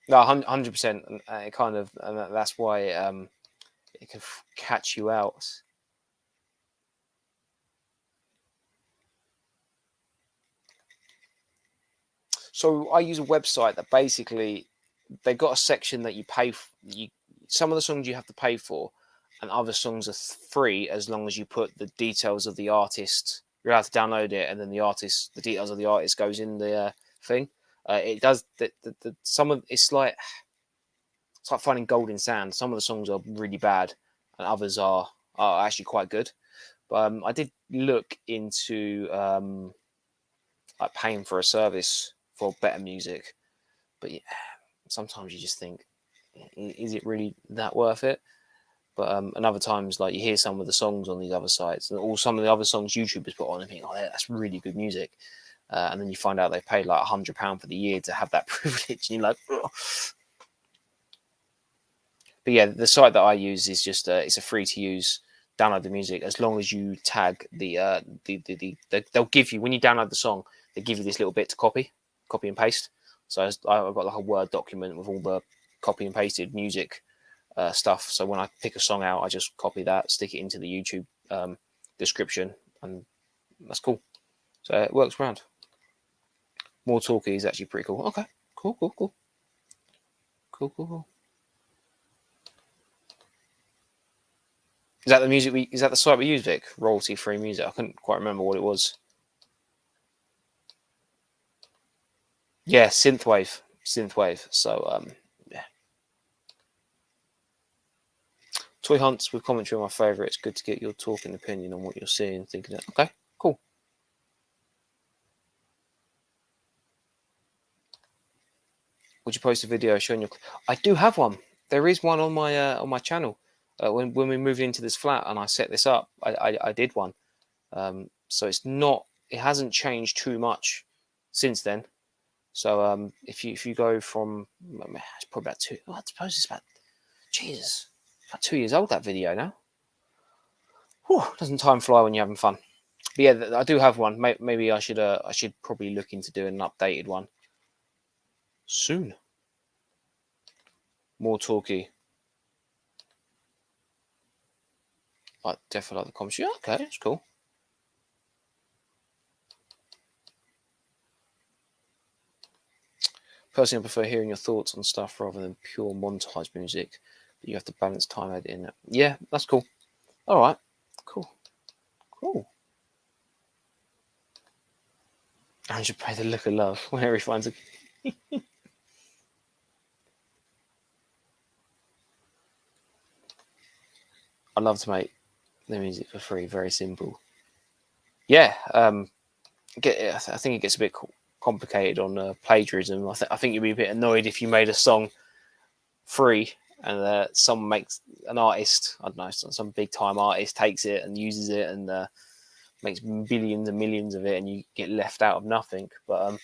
No, 100%. It kind of, and that's why it can catch you out. So I use a website that basically they've got a section that you pay for. Some of the songs you have to pay for, and other songs are free as long as you put the details of the artist. You're allowed to download it, and then the details of the artist goes in the thing. It does some of it's like finding gold in sand. Some of the songs are really bad, and others are actually quite good. But I did look into like paying for a service for better music, but yeah, sometimes you just think, is it really that worth it? But and other times, like you hear some of the songs on these other sites, or some of the other songs YouTubers put on, and think, oh, that's really good music. And then you find out they paid like £100 for the year to have that privilege, and you're like, ugh. But yeah, the site that I use is just it's a free to use. Download the music as long as you tag they'll give you when you download the song, they give you this little bit to copy and paste. So I've got like a Word document with all the copy and pasted music stuff. So when I pick a song out, I just copy that, stick it into the YouTube description, and that's cool. So it works around. More talky is actually pretty cool. Okay, cool. Is that the music is that the site we use, Vic? Royalty free music. I couldn't quite remember what it was. Yeah, synthwave. So yeah. Toy hunts with commentary on my favourite. It's good to get your talking opinion on what you're seeing, thinking it. Okay, cool. Would you post a video showing your? I do have one. There is one on my channel. When we moved into this flat and I set this up, I did one. So it's not. It hasn't changed too much since then. So if you go from, it's probably about two. Oh, I suppose it's about, Jesus, about 2 years old, that video now. Whew, doesn't time fly when you're having fun? But yeah, I do have one. Maybe I should probably look into doing an updated one soon. More talky. I definitely like the comments. Yeah, okay, that's cool. Personally, I prefer hearing your thoughts on stuff rather than pure montage music. But you have to balance time editing it. Yeah, that's cool. All right, cool. I should play the look of love whenever he finds a. I love to make the music for free. Very simple. Yeah, I think it gets a bit complicated on plagiarism. I think you'd be a bit annoyed if you made a song free and someone makes an artist, I don't know, some big time artist takes it and uses it and makes billions and millions of it, and you get left out of nothing. But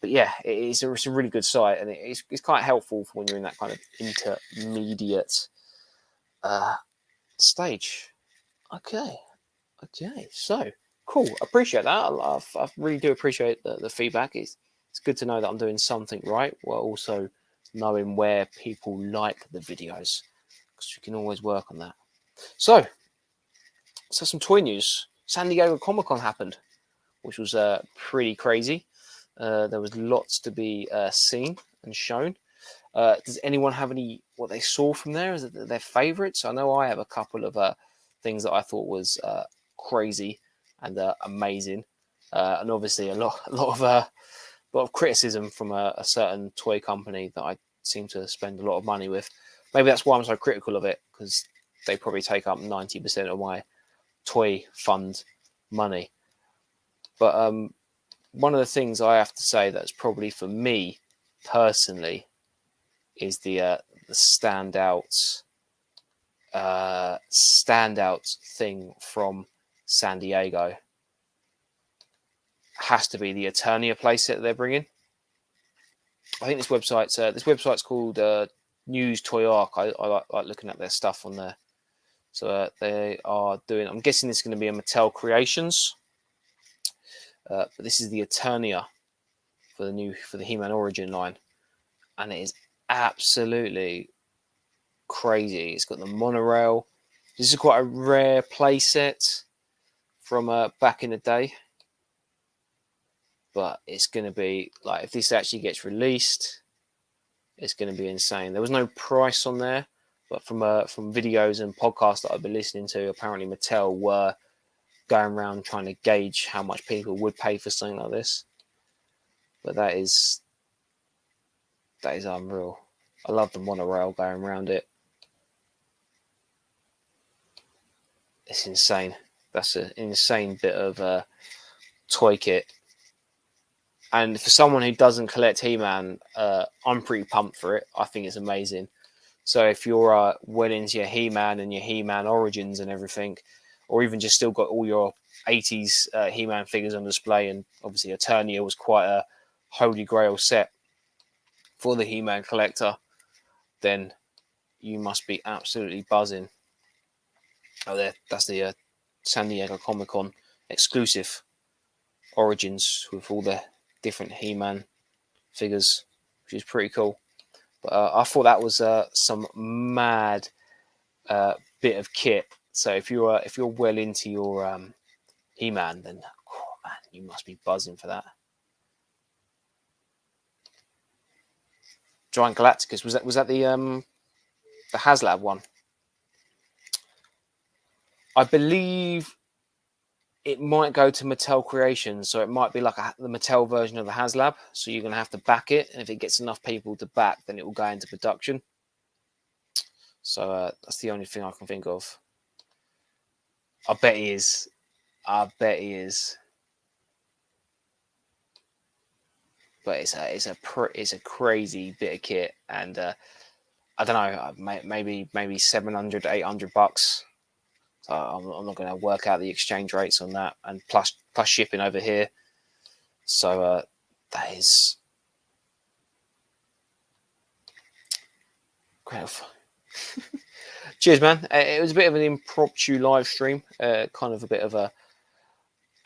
yeah, it's a really good site, and it's quite helpful for when you're in that kind of intermediate stage. Okay, so cool. Appreciate that. I really do appreciate the feedback. It's good to know that I'm doing something right, while also knowing where people like the videos, because you can always work on that. So some toy news. San Diego Comic Con happened, which was pretty crazy. There was lots to be seen and shown. Does anyone have any what they saw from there? Is it their favourites? I know I have a couple of things that I thought was crazy and amazing, and obviously a lot of criticism from a certain toy company that I seem to spend a lot of money with. Maybe that's why I'm so critical of it, because they probably take up 90% of my toy fund money. But one of the things I have to say that's probably for me personally is the standout thing from San Diego has to be the Eternia playset that they're bringing. I think this website's called News Toy Arc. I like looking at their stuff on there. So they are doing. I'm guessing this is going to be a Mattel Creations, but this is the Eternia for the He-Man Origin line, and it is absolutely crazy. It's got the monorail. This is quite a rare playset from back in the day, but it's going to be like, if this actually gets released, it's going to be insane. There was no price on there, but from videos and podcasts that I've been listening to, apparently Mattel were going around trying to gauge how much people would pay for something like this. But that is unreal. I love the monorail going around it. It's insane. That's an insane bit of toy kit. And for someone who doesn't collect He-Man, I'm pretty pumped for it. I think it's amazing. So if you're well into your He-Man and your He-Man Origins and everything, or even just still got all your 80s He-Man figures on display, and obviously Eternia was quite a holy grail set for the He-Man collector, then you must be absolutely buzzing. Oh, that's the San Diego Comic Con exclusive Origins with all the different He-Man figures, which is pretty cool. But I thought that was some mad bit of kit. So if you're well into your He-Man, then man, you must be buzzing for that. Giant Galacticus, was that the HasLab one? I believe it might go to Mattel Creations, so it might be like the Mattel version of the HasLab. So you're going to have to back it, and if it gets enough people to back, then it will go into production. So that's the only thing I can think of. I bet he is. I bet he is. But it's a crazy bit of kit, and I don't know, maybe 700, $800. So I'm not going to work out the exchange rates on that, and plus shipping over here. So that is great. Cheers, man. It was a bit of an impromptu live stream, kind of a bit of a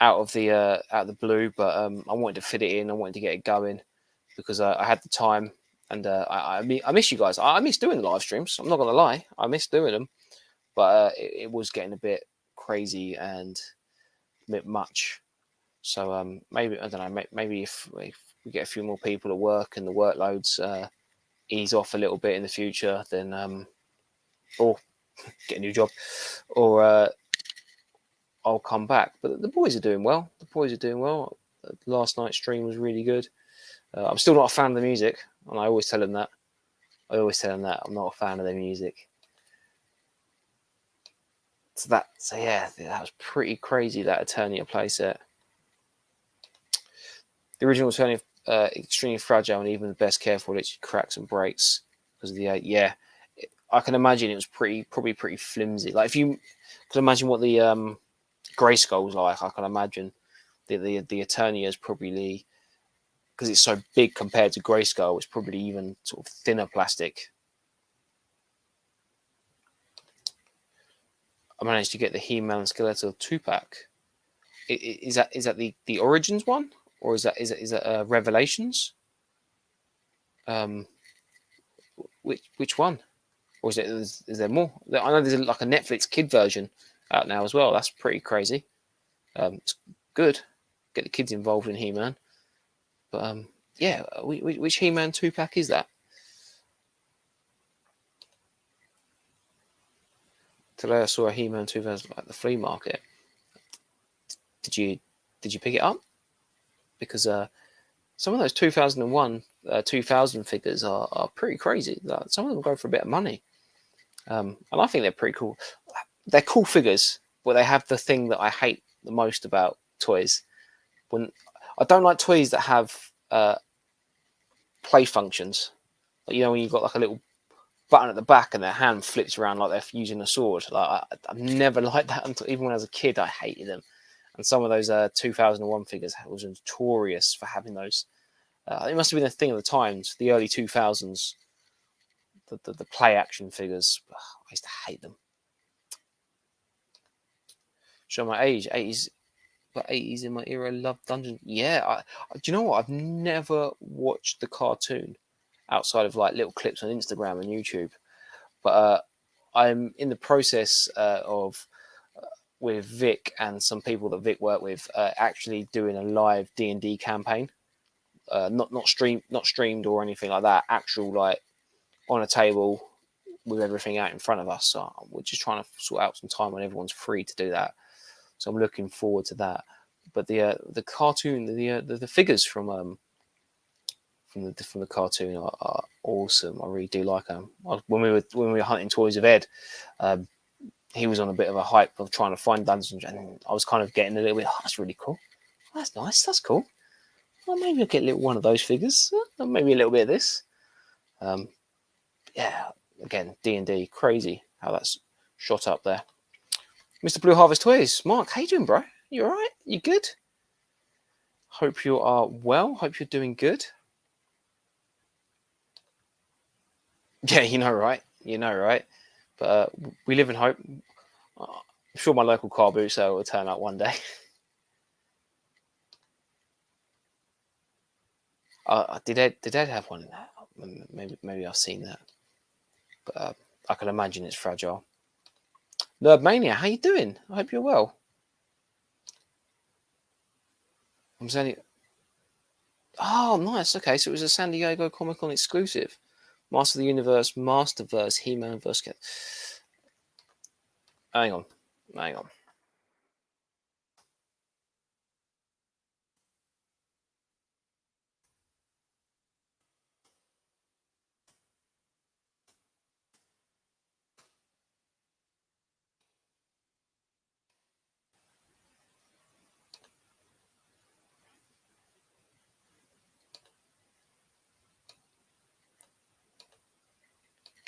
out of the blue, but I wanted to fit it in. I wanted to get it going because I had the time, and I miss you guys. I miss doing live streams. I'm not gonna lie, I miss doing them, but it was getting a bit crazy and a bit much. So maybe I don't know. Maybe if we get a few more people at work and the workloads ease off a little bit in the future, then or get a new job, or I'll come back. But the boys are doing well. Last night's stream was really good. I'm still not a fan of the music, and I always tell them that. I'm not a fan of their music. So yeah, that was pretty crazy, that Eternia playset. The original Eternia, extremely fragile, and even the best care for it cracks and breaks because of the I can imagine it was probably pretty flimsy. Like if you can imagine what the Grayskull's like, I can imagine the Eternia is probably, because it's so big compared to Grayskull, it's probably even sort of thinner plastic. I managed to get the He-Man Skeletor 2-pack. Is that the Origins one, or is that Revelations? Which one? Or is there more? I know there's like a Netflix kid version out now as well. That's pretty crazy. It's good. Get the kids involved in He-Man. But yeah, which He-Man 2-pack is that? Today I saw a He-Man 2000 at the flea market. Did you pick it up? Because some of those 2001, 2000 figures are pretty crazy. Some of them go for a bit of money, and I think they're pretty cool. They're cool figures, but they have the thing that I hate the most about toys. When I don't like toys that have play functions. Like, you know, when you've got like a little button at the back and their hand flips around like they're using a sword. Like I've never liked that until even when I was a kid. I hated them. And some of those 2001 figures was notorious for having those. It must have been a thing of the times, the early 2000s. The play action figures. I used to hate them. Show my age, 80s. But 80s in my era, loved Dungeons. Yeah, do you know what? I've never watched the cartoon outside of like little clips on Instagram and YouTube. But I'm in the process of with Vic and some people that Vic worked with actually doing a live D&D campaign. Not streamed or anything like that. Actual like on a table with everything out in front of us. So we're just trying to sort out some time when everyone's free to do that. So I'm looking forward to that. But the cartoon, the figures from the cartoon are awesome. I really do like them. When we were hunting toys with Ed, he was on a bit of a hype of trying to find Dungeons, and I was kind of getting a little bit. Oh, that's really cool. Oh, that's nice. That's cool. Well, maybe I'll get a little one of those figures. Maybe a little bit of this. Yeah. Again, D&D, crazy how that's shot up there. Mr. Blue Harvest Toys, Mark, how you doing, bro? You all right? You good? Hope you are well. Hope you're doing good. Yeah, you know, right? But we live in hope. I'm sure my local car boot sale will turn up one day. Did Ed have one in that? Maybe I've seen that. But I can imagine it's fragile. Nerd Mania, how you doing? I hope you're well. I'm saying, oh, nice. Okay, so it was a San Diego Comic-Con exclusive. Master of the Universe, Masterverse, He-Man vs. Hang on.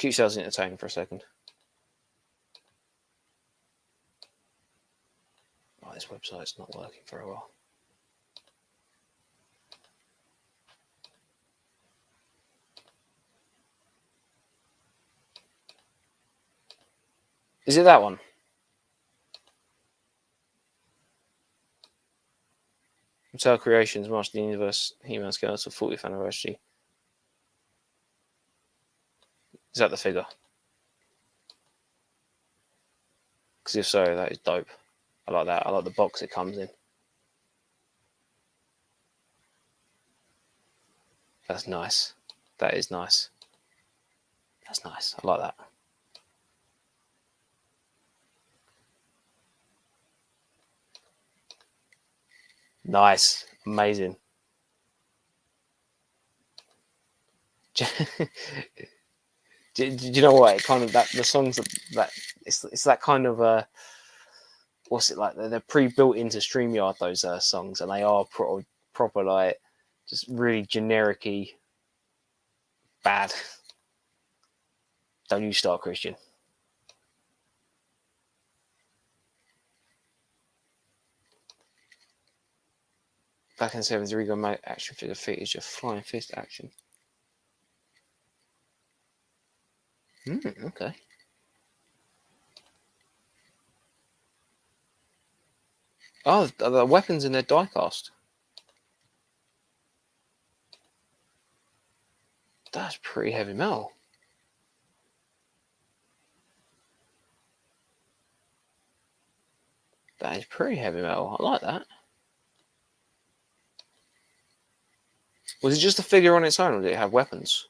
Keep yourselves entertained for a second. Oh, this website's not working very well. Is it that one? Mattel Creations, Master of the Universe, He-Man Skeletor 40th anniversary. Is that the figure? Because if so, that is dope. I like that. I like the box it comes in. That's nice. That is nice. That's nice. I like that. Nice. Amazing. Do you know what? It kind of that the songs that it's that kind of what's it like? They're pre-built into StreamYard, those songs, and they are proper like just really generic-y bad. Don't you start, Christian. Back in the 70s, the Rego action figure features a flying fist action. Okay. Oh, the weapons in their diecast. That's pretty heavy metal. That is pretty heavy metal. I like that. Was it just a figure on its own, or did it have weapons?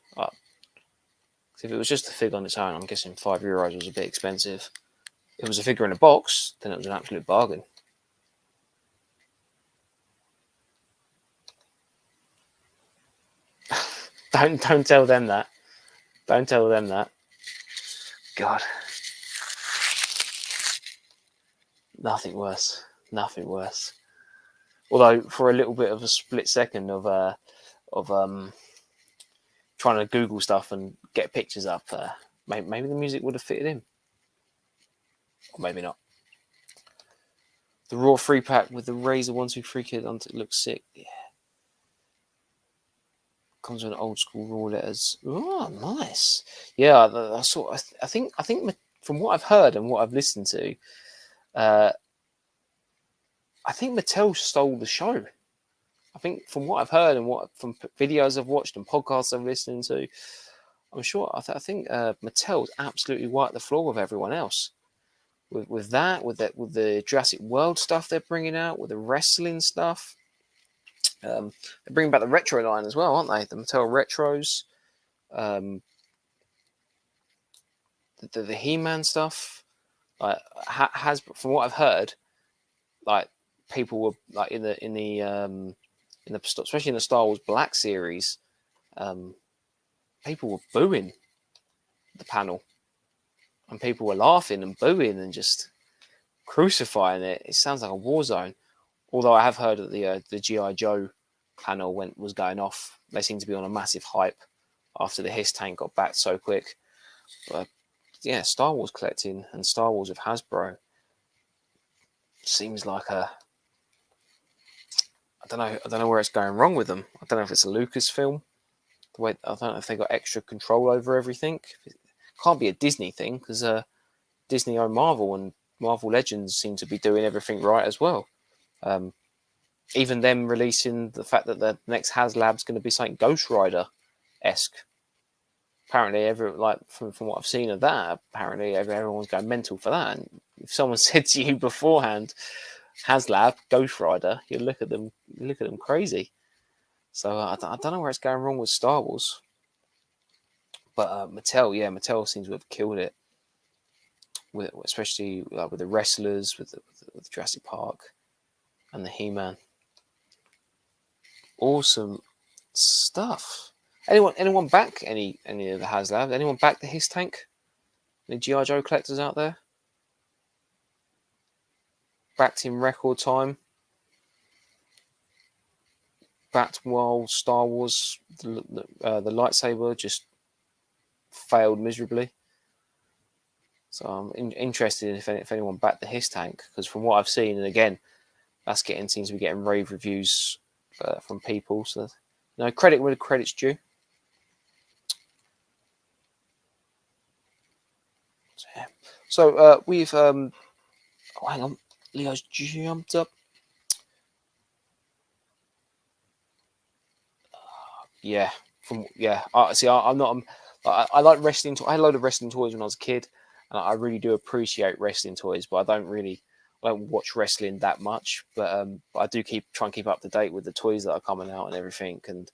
If it was just a figure on its own, I'm guessing €5 was a bit expensive. If it was a figure in a box, then it was an absolute bargain. Don't tell them that. Don't tell them that. God. Nothing worse. Nothing worse. Although for a little bit of a split second of trying to Google stuff and get pictures up, maybe the music would have fitted in, or maybe not. The Raw 3-pack with the Razor 123 kit on it looks sick. Yeah. Comes with old school Raw letters. Oh, nice. Yeah, I think from what I've heard and what I've listened to, I think Mattel stole the show. I think from what I've heard and from videos I've watched and podcasts I'm listening to, I'm sure I think Mattel's absolutely wiped the floor with everyone else. With the Jurassic World stuff they're bringing out, with the wrestling stuff. They're bringing back the retro line as well, aren't they? The Mattel Retros, the He-Man stuff. Like has from what I've heard, like people were like in the especially in the Star Wars Black series, people were booing the panel, and people were laughing and booing and just crucifying it. It sounds like a war zone. Although I have heard that the GI Joe panel was going off. They seem to be on a massive hype after the Hiss tank got back so quick. But yeah, Star Wars collecting and Star Wars with Hasbro seems like I don't know where it's going wrong with them. I don't know if it's a Lucasfilm. I don't know if they got extra control over everything. It can't be a Disney thing because Disney own Marvel, and Marvel Legends seem to be doing everything right as well. Even them releasing the fact that the next HasLab's going to be something Ghost Rider-esque. Apparently, from what I've seen of that, apparently everyone's going mental for that. And if someone said to you beforehand, HasLab, Ghost Rider, you look at them crazy. So I don't know where it's going wrong with Star Wars. But Mattel seems to have killed it, especially with the wrestlers, with Jurassic Park, and the He-Man. Awesome stuff. Anyone back any of the HasLab? Anyone back the Hiss tank? Any GI Joe collectors out there? Backed in record time. Backed while Star Wars, the lightsaber just failed miserably. So I'm interested if anyone backed the Hiss tank, because from what I've seen, and again, seems to be getting rave reviews from people. So credit where the credit's due. So we've hang on, Leo's jumped up. Yeah, I'm not. I like wrestling. I had a load of wrestling toys when I was a kid, and I really do appreciate wrestling toys. But I don't watch wrestling that much. But I do try and keep up to date with the toys that are coming out and everything. And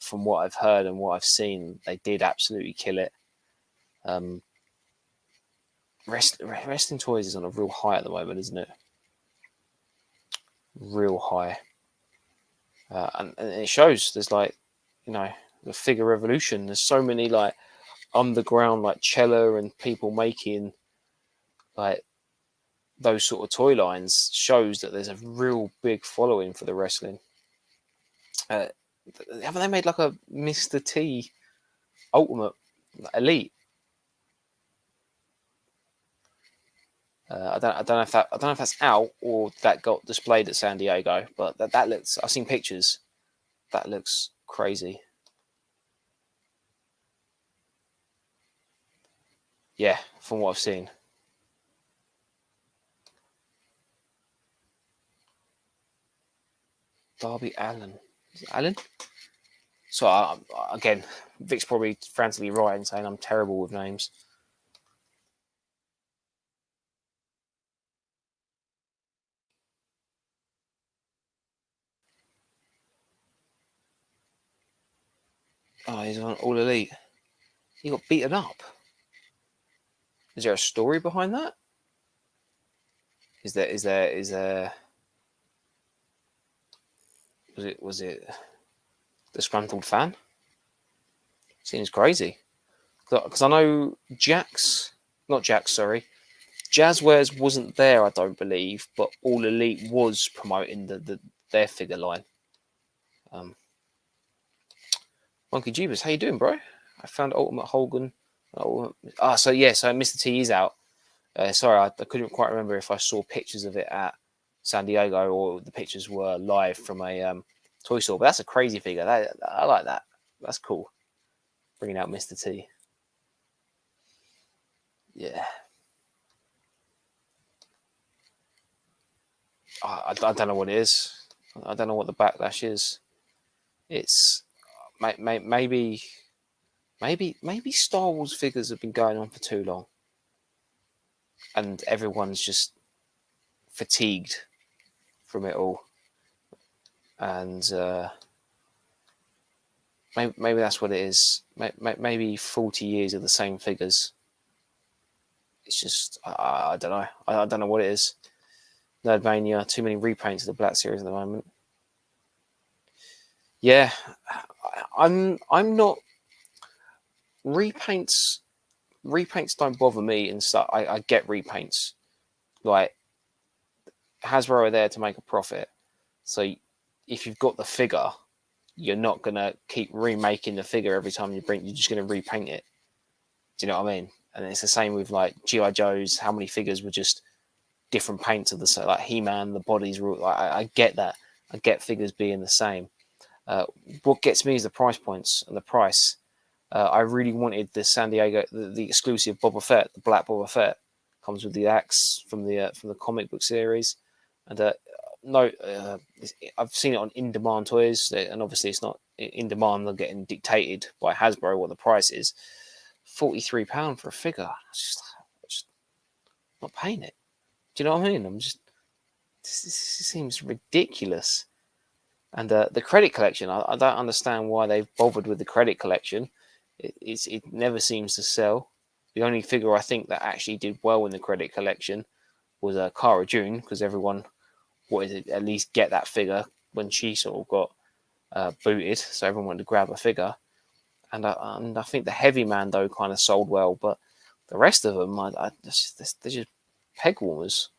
from what I've heard and what I've seen, they did absolutely kill it. Wrestling toys is on a real high at the moment, isn't it? Real high, and it shows. There's the figure revolution. There's so many underground Cella and people making those sort of toy lines. Shows that there's a real big following for the wrestling. Haven't they made a Mr. T Ultimate Elite? I don't know if that's out or that got displayed at San Diego, but that looks. I've seen pictures. That looks crazy. Yeah, from what I've seen. Darby Allen. Is it Allen? So again, Vic's probably frantically right in saying I'm terrible with names. Oh, he's on All Elite. He got beaten up. Is there a story behind that? Is there was it disgruntled fan? Seems crazy. Because I know Jazzwares wasn't there, I don't believe, but All Elite was promoting their figure line. Monkey Jeebus, how you doing, bro? I found Ultimate Hogan. So Mr. T is out. Sorry, I couldn't quite remember if I saw pictures of it at San Diego or the pictures were live from a toy store. But that's a crazy figure. I like that. That's cool. Bringing out Mr. T. Yeah. I don't know what it is. I don't know what the backlash is. It's maybe Star Wars figures have been going on for too long, and everyone's just fatigued from it all, and maybe that's what it is. Maybe 40 years of the same figures. It's just I don't know. I don't know what it is. Nerdmania, too many repaints of the Black Series at the moment. Yeah, I'm not. Repaints don't bother me and stuff. I get repaints. Like Hasbro are there to make a profit. So if you've got the figure, you're not gonna keep remaking the figure every time you bring. You're just gonna repaint it. Do you know what I mean? And it's the same with G.I. Joes. How many figures were just different paints of the He-Man? The bodies were. I get that. I get figures being the same. What gets me is the price points and the price. I really wanted the San Diego, the exclusive Boba Fett, the Black Boba Fett, comes with the axe from the comic book series, and I've seen it on in-demand toys, and obviously it's not in demand. They're getting dictated by Hasbro what the price is. £43 for a figure. Just not paying it. Do you know what I mean? This seems ridiculous. And the credit collection, I don't understand why they've bothered with the credit collection. It never seems to sell. The only figure I think that actually did well in the credit collection was Cara June, because everyone wanted to at least get that figure when she sort of got booted, so everyone wanted to grab a figure. And I think the Heavy Mando kind of sold well, but the rest of them, they're just peg warmers.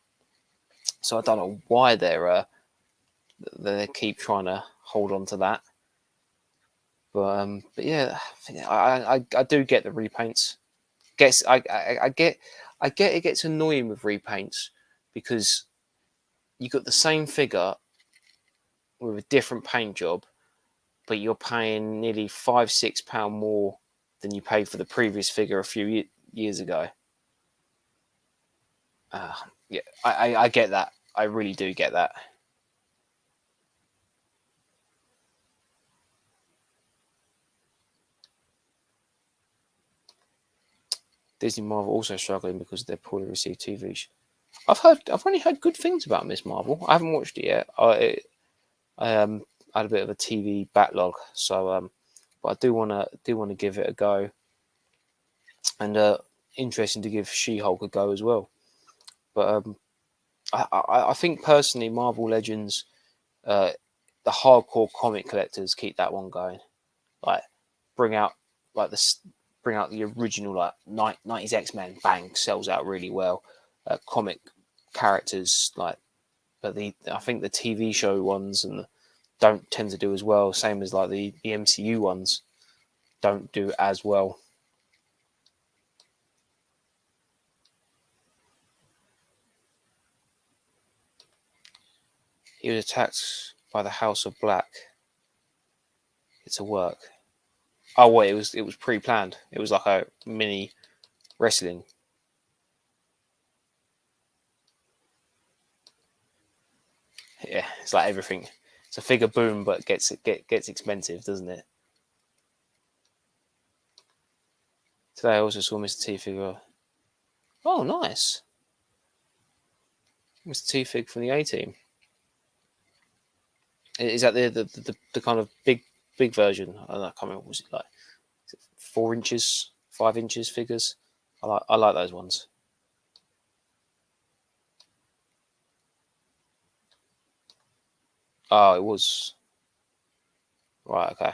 So I don't know why they keep trying to hold on to that. But yeah, I do get the repaints. I get it gets annoying with repaints because you got the same figure with a different paint job, but you're paying nearly £5-6 more than you paid for the previous figure a few years ago. Yeah, I get that. I really do get that. Disney Marvel also struggling because of their poorly received TVs. I've only heard good things about Miss Marvel. I haven't watched it yet. I had a bit of a TV backlog, so but I do wanna give it a go, and interesting to give She-Hulk a go as well. But I think personally, Marvel Legends, uh, the hardcore comic collectors keep that one going. Like bring out like this, bring out the original like 90s X-Men, bang, sells out really well. Comic characters like, but I think the TV show ones don't tend to do as well. Same as like the MCU ones don't do as well. He was attacked by the House of Black. It's a work. Oh wait, it was pre-planned. It was like a mini wrestling. Yeah, it's like everything. It's a figure boom, but gets expensive, doesn't it? Today I also saw Mr. T figure. Oh, nice. Mr. T fig from the A team. Is that the kind of big version? I can't remember. What was it like? 4 inches, 5 inches figures? I like those ones. Oh, it was right. Okay.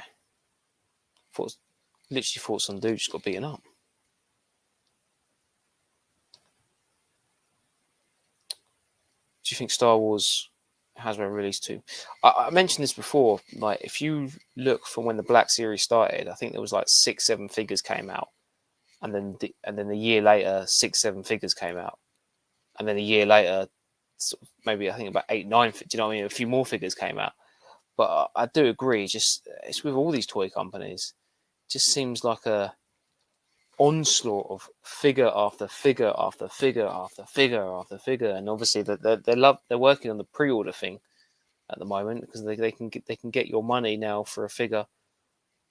Thought literally thought some dude just got beaten up. Do you think Star Wars Hasbro released too? I mentioned this before. Like, if you look from when the Black Series started, I think there was like 6, 7 figures came out, and then a year later, 6, 7 figures came out, and then a year later, maybe I think about 8, 9. Do you know what I mean? A few more figures came out. But I do agree. Just it's with all these toy companies. It just seems like a onslaught of figure after figure after figure after figure after figure, and obviously they're working on the pre-order thing at the moment because they can get your money now for a figure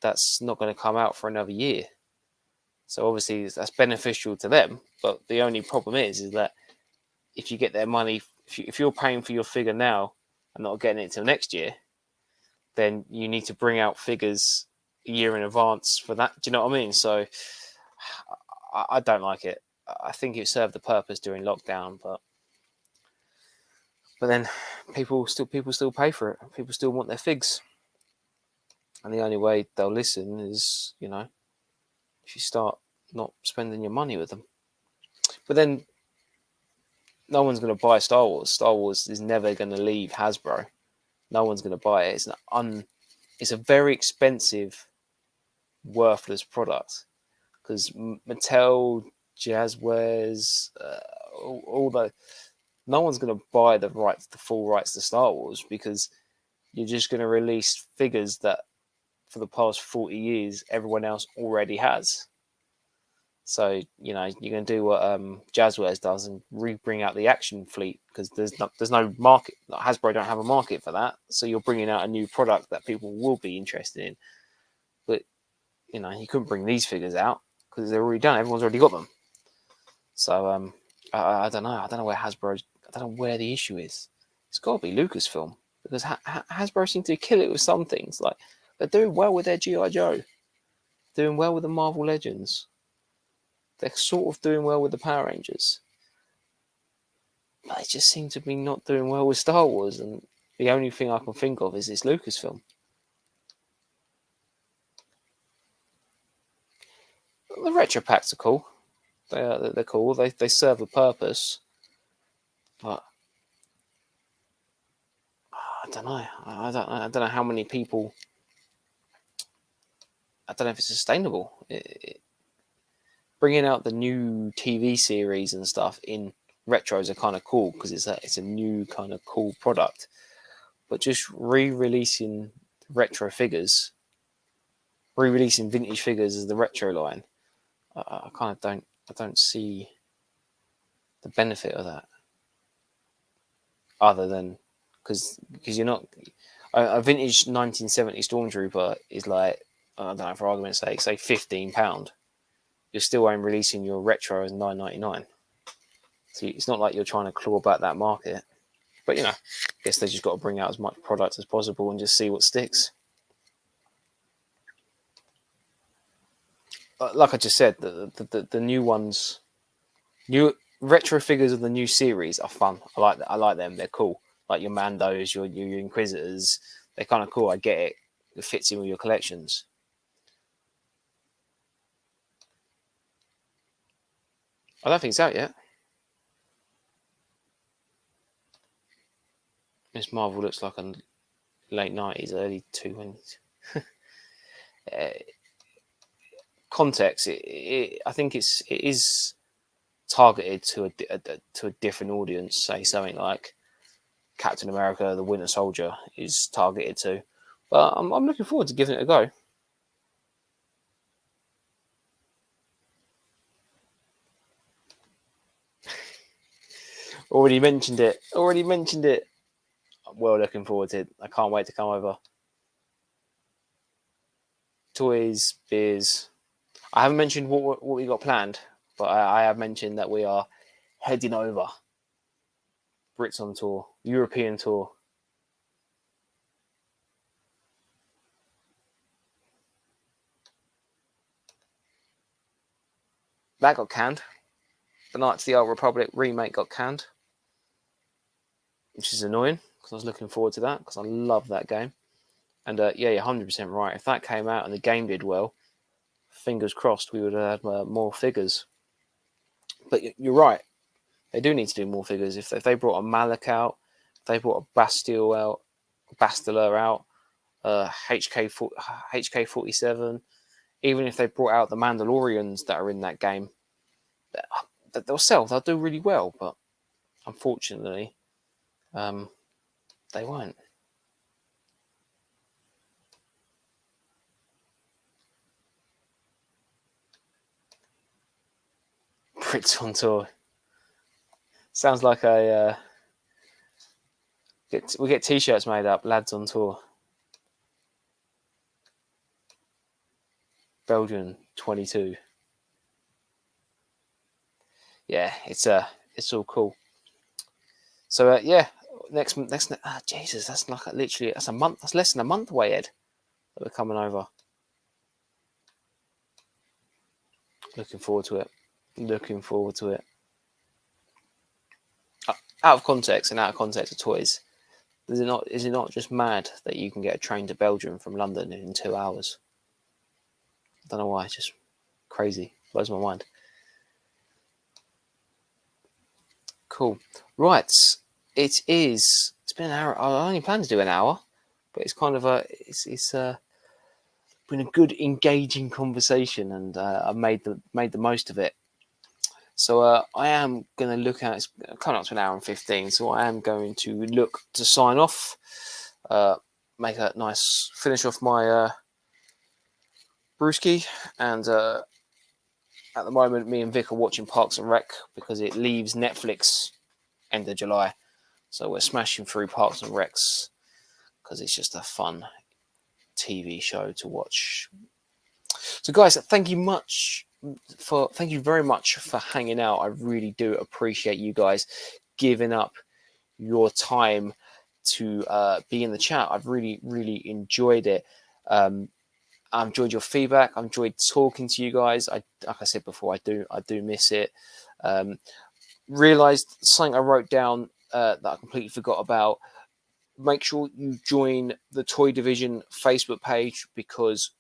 that's not going to come out for another year. So obviously that's beneficial to them, but the only problem is that if you get their money, if you're paying for your figure now and not getting it till next year, then you need to bring out figures a year in advance for that. Do you know what I mean? So I don't like it. I think it served the purpose during lockdown, but then people still pay for it. People still want their figs, and the only way they'll listen is if you start not spending your money with them. But then no one's going to buy Star Wars. Star Wars is never going to leave Hasbro. No one's going to buy it. It's a very expensive, worthless product because Mattel, Jazzwares, all the no one's going to buy the full rights to Star Wars because you're just going to release figures that for the past 40 years everyone else already has. So you're going to do what Jazzwares does and bring out the action fleet because there's no market. Hasbro don't have a market for that, so you're bringing out a new product that people will be interested in. But you couldn't bring these figures out because they're already done. Everyone's already got them. So I don't know. I don't know where Hasbro. I don't know where the issue is. It's got to be Lucasfilm because Hasbro seem to kill it with some things. Like they're doing well with their GI Joe, doing well with the Marvel Legends. They're sort of doing well with the Power Rangers. But they just seem to be not doing well with Star Wars, and the only thing I can think of is it's Lucasfilm. The retro packs are cool. They're cool. They serve a purpose, but I don't know. I don't know how many people I don't know if it's sustainable. Bringing out the new TV series and stuff in retros are kind of cool because it's a new kind of cool product. But just re-releasing retro figures, re-releasing vintage figures as the retro line, I kind of don't see the benefit of that, other than because you're not a vintage 1970 Stormtrooper is like, I don't know, for argument's sake, say £15. You're still only releasing your retro as $9.99. So it's not like you're trying to claw back that market. But I guess they just got to bring out as much product as possible and just see what sticks. Like I just said, the new ones, new retro figures of the new series are fun. I like them. They're cool. Like your Mandos, your Inquisitors. They're kind of cool. I get it. It fits in with your collections. I don't think it's out yet. Miss Marvel looks like a late 90s, early 2000s. Context, I think it is targeted to a different audience. Say something like Captain America: The Winter Soldier is targeted to, but I'm looking forward to giving it a go. Already mentioned it. Well, looking forward to it. I can't wait to come over. Toys, beers. I haven't mentioned what we got planned, but I have mentioned that we are heading over. Brits on tour, European tour. That got canned. The Knights of the Old Republic remake got canned, which is annoying because I was looking forward to that because I love that game. And yeah, you're 100% right. If that came out and the game did well, fingers crossed, we would have had more figures. But you're right. They do need to do more figures. If they brought a Malak out, if they brought a Bastille out, Bastila out, HK47, even if they brought out the Mandalorians that are in that game, they'll sell. They'll do really well. But unfortunately, they won't. Brits on tour. Sounds like we get t-shirts made up. Lads on tour. Belgium 22. Yeah, it's all cool. So yeah, next. Jesus, that's like literally that's a month. That's less than a month away, Ed. That we're coming over. Looking forward to it. Out of context and out of context of toys, is it not just mad that you can get a train to Belgium from London in 2 hours? I don't know why, it's just crazy. Blows my mind. Cool. Right. It's been an hour. I only planned to do an hour, but it's kind of it's been a good engaging conversation, and I made the most of it. So I am going to look at it's coming up to an hour and 15. So I am going to look to sign off, make a nice finish off my brewski, and at the moment, me and Vic are watching Parks and Rec because it leaves Netflix end of July. So we're smashing through Parks and Recs because it's just a fun TV show to watch. So guys, thank you very much for hanging out. I really do appreciate you guys giving up your time to be in the chat. I've really enjoyed it. I've enjoyed your feedback. I've enjoyed talking to you guys. Like I said before, I do miss it. Realized something I wrote down that I completely forgot about. Make sure you join the Toy Division Facebook page because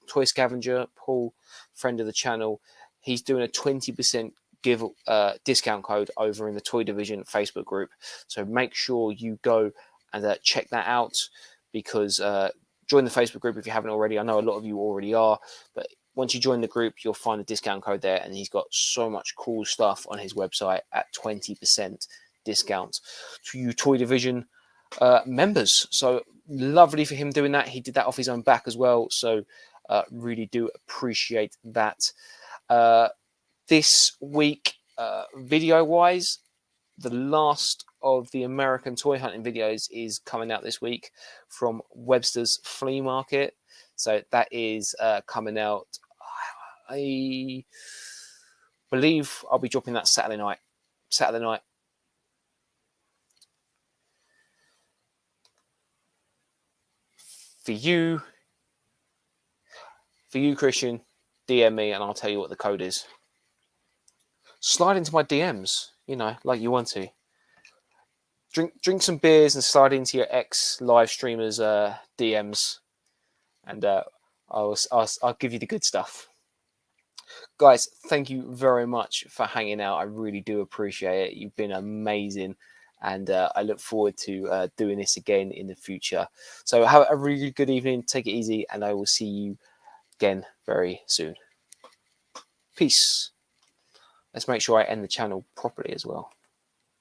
Toy Scavenger, Paul, friend of the channel, he's doing a 20% discount code over in the Toy Division Facebook group. So make sure you go and check that out because join the Facebook group if you haven't already. I know a lot of you already are, but once you join the group, you'll find the discount code there, and he's got so much cool stuff on his website at 20% discount to you Toy Division members. So lovely for him doing that. He did that off his own back as well. So really do appreciate that. This week, video-wise, the last of the American toy hunting videos is coming out this week from Webster's Flea Market. So that is coming out. I believe I'll be dropping that Saturday night. For you, Christian, DM me and I'll tell you what the code is. Slide into my DMs, like you want to. Drink some beers and slide into your ex live streamers' DMs, and I'll give you the good stuff. Guys, thank you very much for hanging out. I really do appreciate it. You've been amazing, and I look forward to doing this again in the future. So have a really good evening. Take it easy, and I will see you again very soon. Peace. Let's make sure I end the channel properly as well.